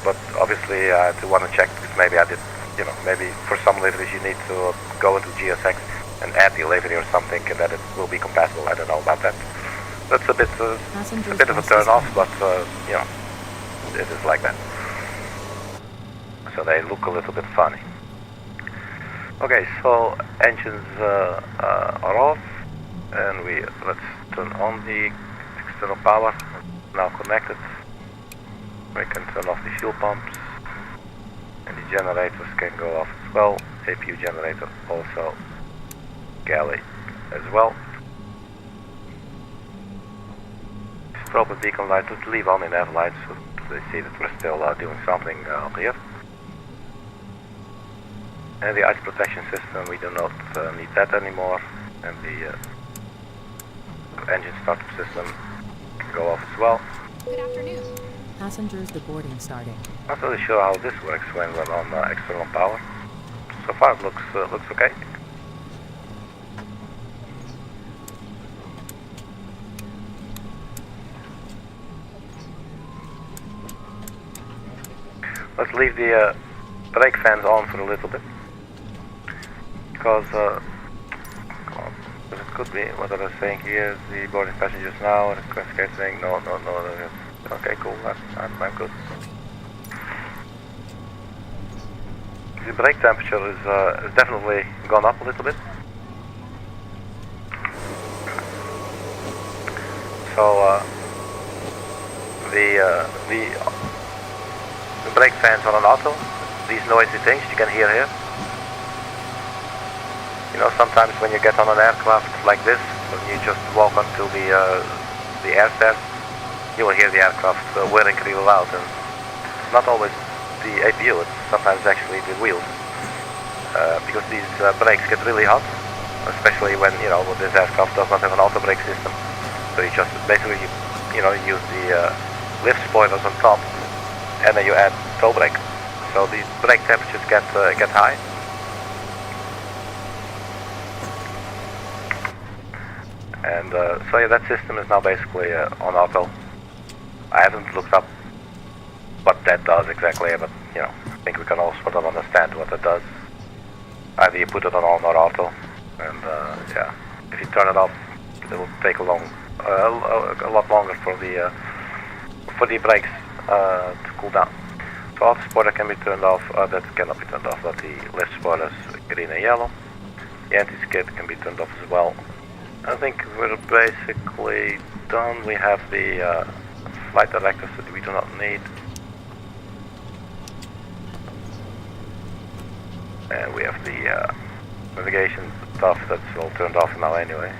But obviously I do want to check, because maybe I did, you know, maybe for some liveries you need to go into GSX and add the livery or something, and that it will be compatible. I don't know about that. That's a bit of a turn off, but you know, it is like that. So they look a little bit funny. Okay, so engines are off, and let's turn on the external power. It's now connected. We can turn off the fuel pumps, and the generators can go off as well. APU generator also, galley as well. Strobe and beacon lights, let's leave on in Airlines so they see that we're still doing something up here. And the ice protection system, we do not need that anymore. And the engine startup system can go off as well. Good afternoon. Passengers deboarding starting. Not really sure how this works when we're on external power. So far it looks okay. Let's leave the brake fans on for a little bit, because it could be, what are they saying here? The boarding passengers now, request catering, no. Okay, cool, I'm good. The brake temperature is definitely gone up a little bit. So the brake fans on an auto, these noisy things you can hear here. You know, sometimes when you get on an aircraft like this, when you just walk onto the air stairs, you will hear the aircraft whirring real loud, and it's not always the APU, it's sometimes actually the wheels, because these brakes get really hot, especially when, you know, this aircraft does not have an auto brake system. So you just basically, you know, use the lift spoilers on top, and then you add toe brake. So the brake temperatures get high. And so yeah, that system is now basically on auto. I haven't looked up what that does exactly, but you know, I think we can all sort of understand what it does. Either you put it on auto, and yeah, if you turn it off, it will take a lot longer for the brakes to cool down. So auto spoiler can be turned off. That cannot be turned off, but the lift spoilers, green and yellow. The anti-skid can be turned off as well. I think we're basically done. We have the flight directors that we do not need. And we have the navigation stuff that's all turned off now anyway.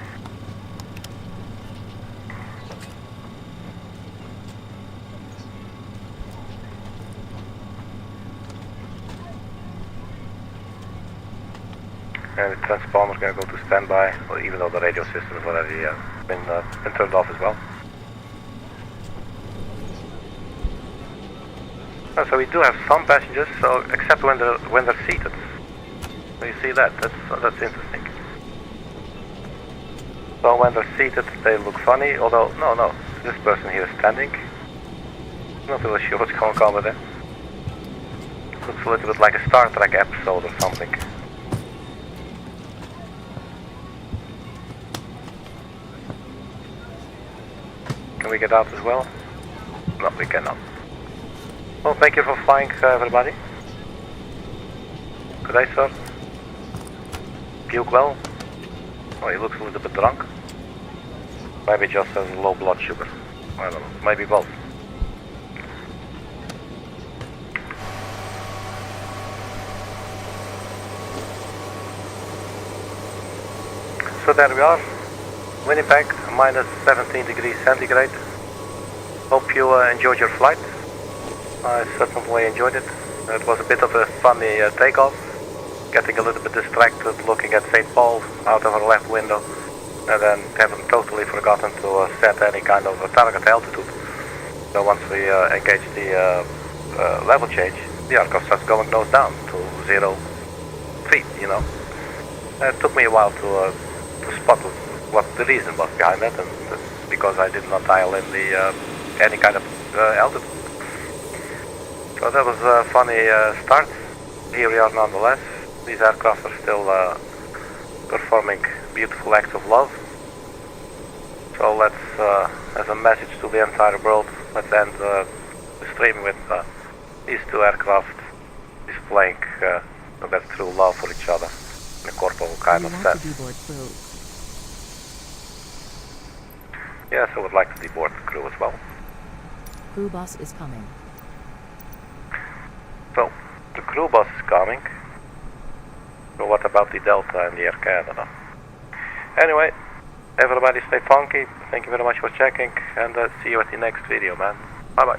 And the transponder is going to go to standby, well, even though the radio system has already been turned off as well. So we do have some passengers, so except when they're seated. So you see that? That's interesting. So when they're seated, they look funny. Although no, this person here is standing. Not really sure what's going on with it. Looks a little bit like a Star Trek episode or something. Can we get out as well? No, we cannot. Well, thank you for flying, everybody. Good day, sir. Puke well? Oh, he looks a little bit drunk. Maybe just has low blood sugar. I don't know. Maybe both. So there we are. Winnipeg, minus 17 degrees centigrade. Hope you enjoyed your flight. I certainly enjoyed it. It was a bit of a funny takeoff. Getting a little bit distracted looking at St. Paul out of our left window. And then having totally forgotten to set any kind of a target altitude. So once we engage the level change, the aircraft starts going nose down to 0 feet, you know. It took me a while to spot what the reason was behind that, and that's because I did not dial in the any kind of altitude. So that was a funny start. Here we are nonetheless. These aircraft are still performing beautiful acts of love. So let's, as a message to the entire world, let's end the stream with these two aircraft displaying their true love for each other in a corporal kind of sense. Yes, I would like to deboard the crew as well. Crew bus is coming. So, the crew bus is coming. So what about the Delta and the Air Canada? Anyway, everybody stay funky. Thank you very much for checking, and see you at the next video, man. Bye-bye.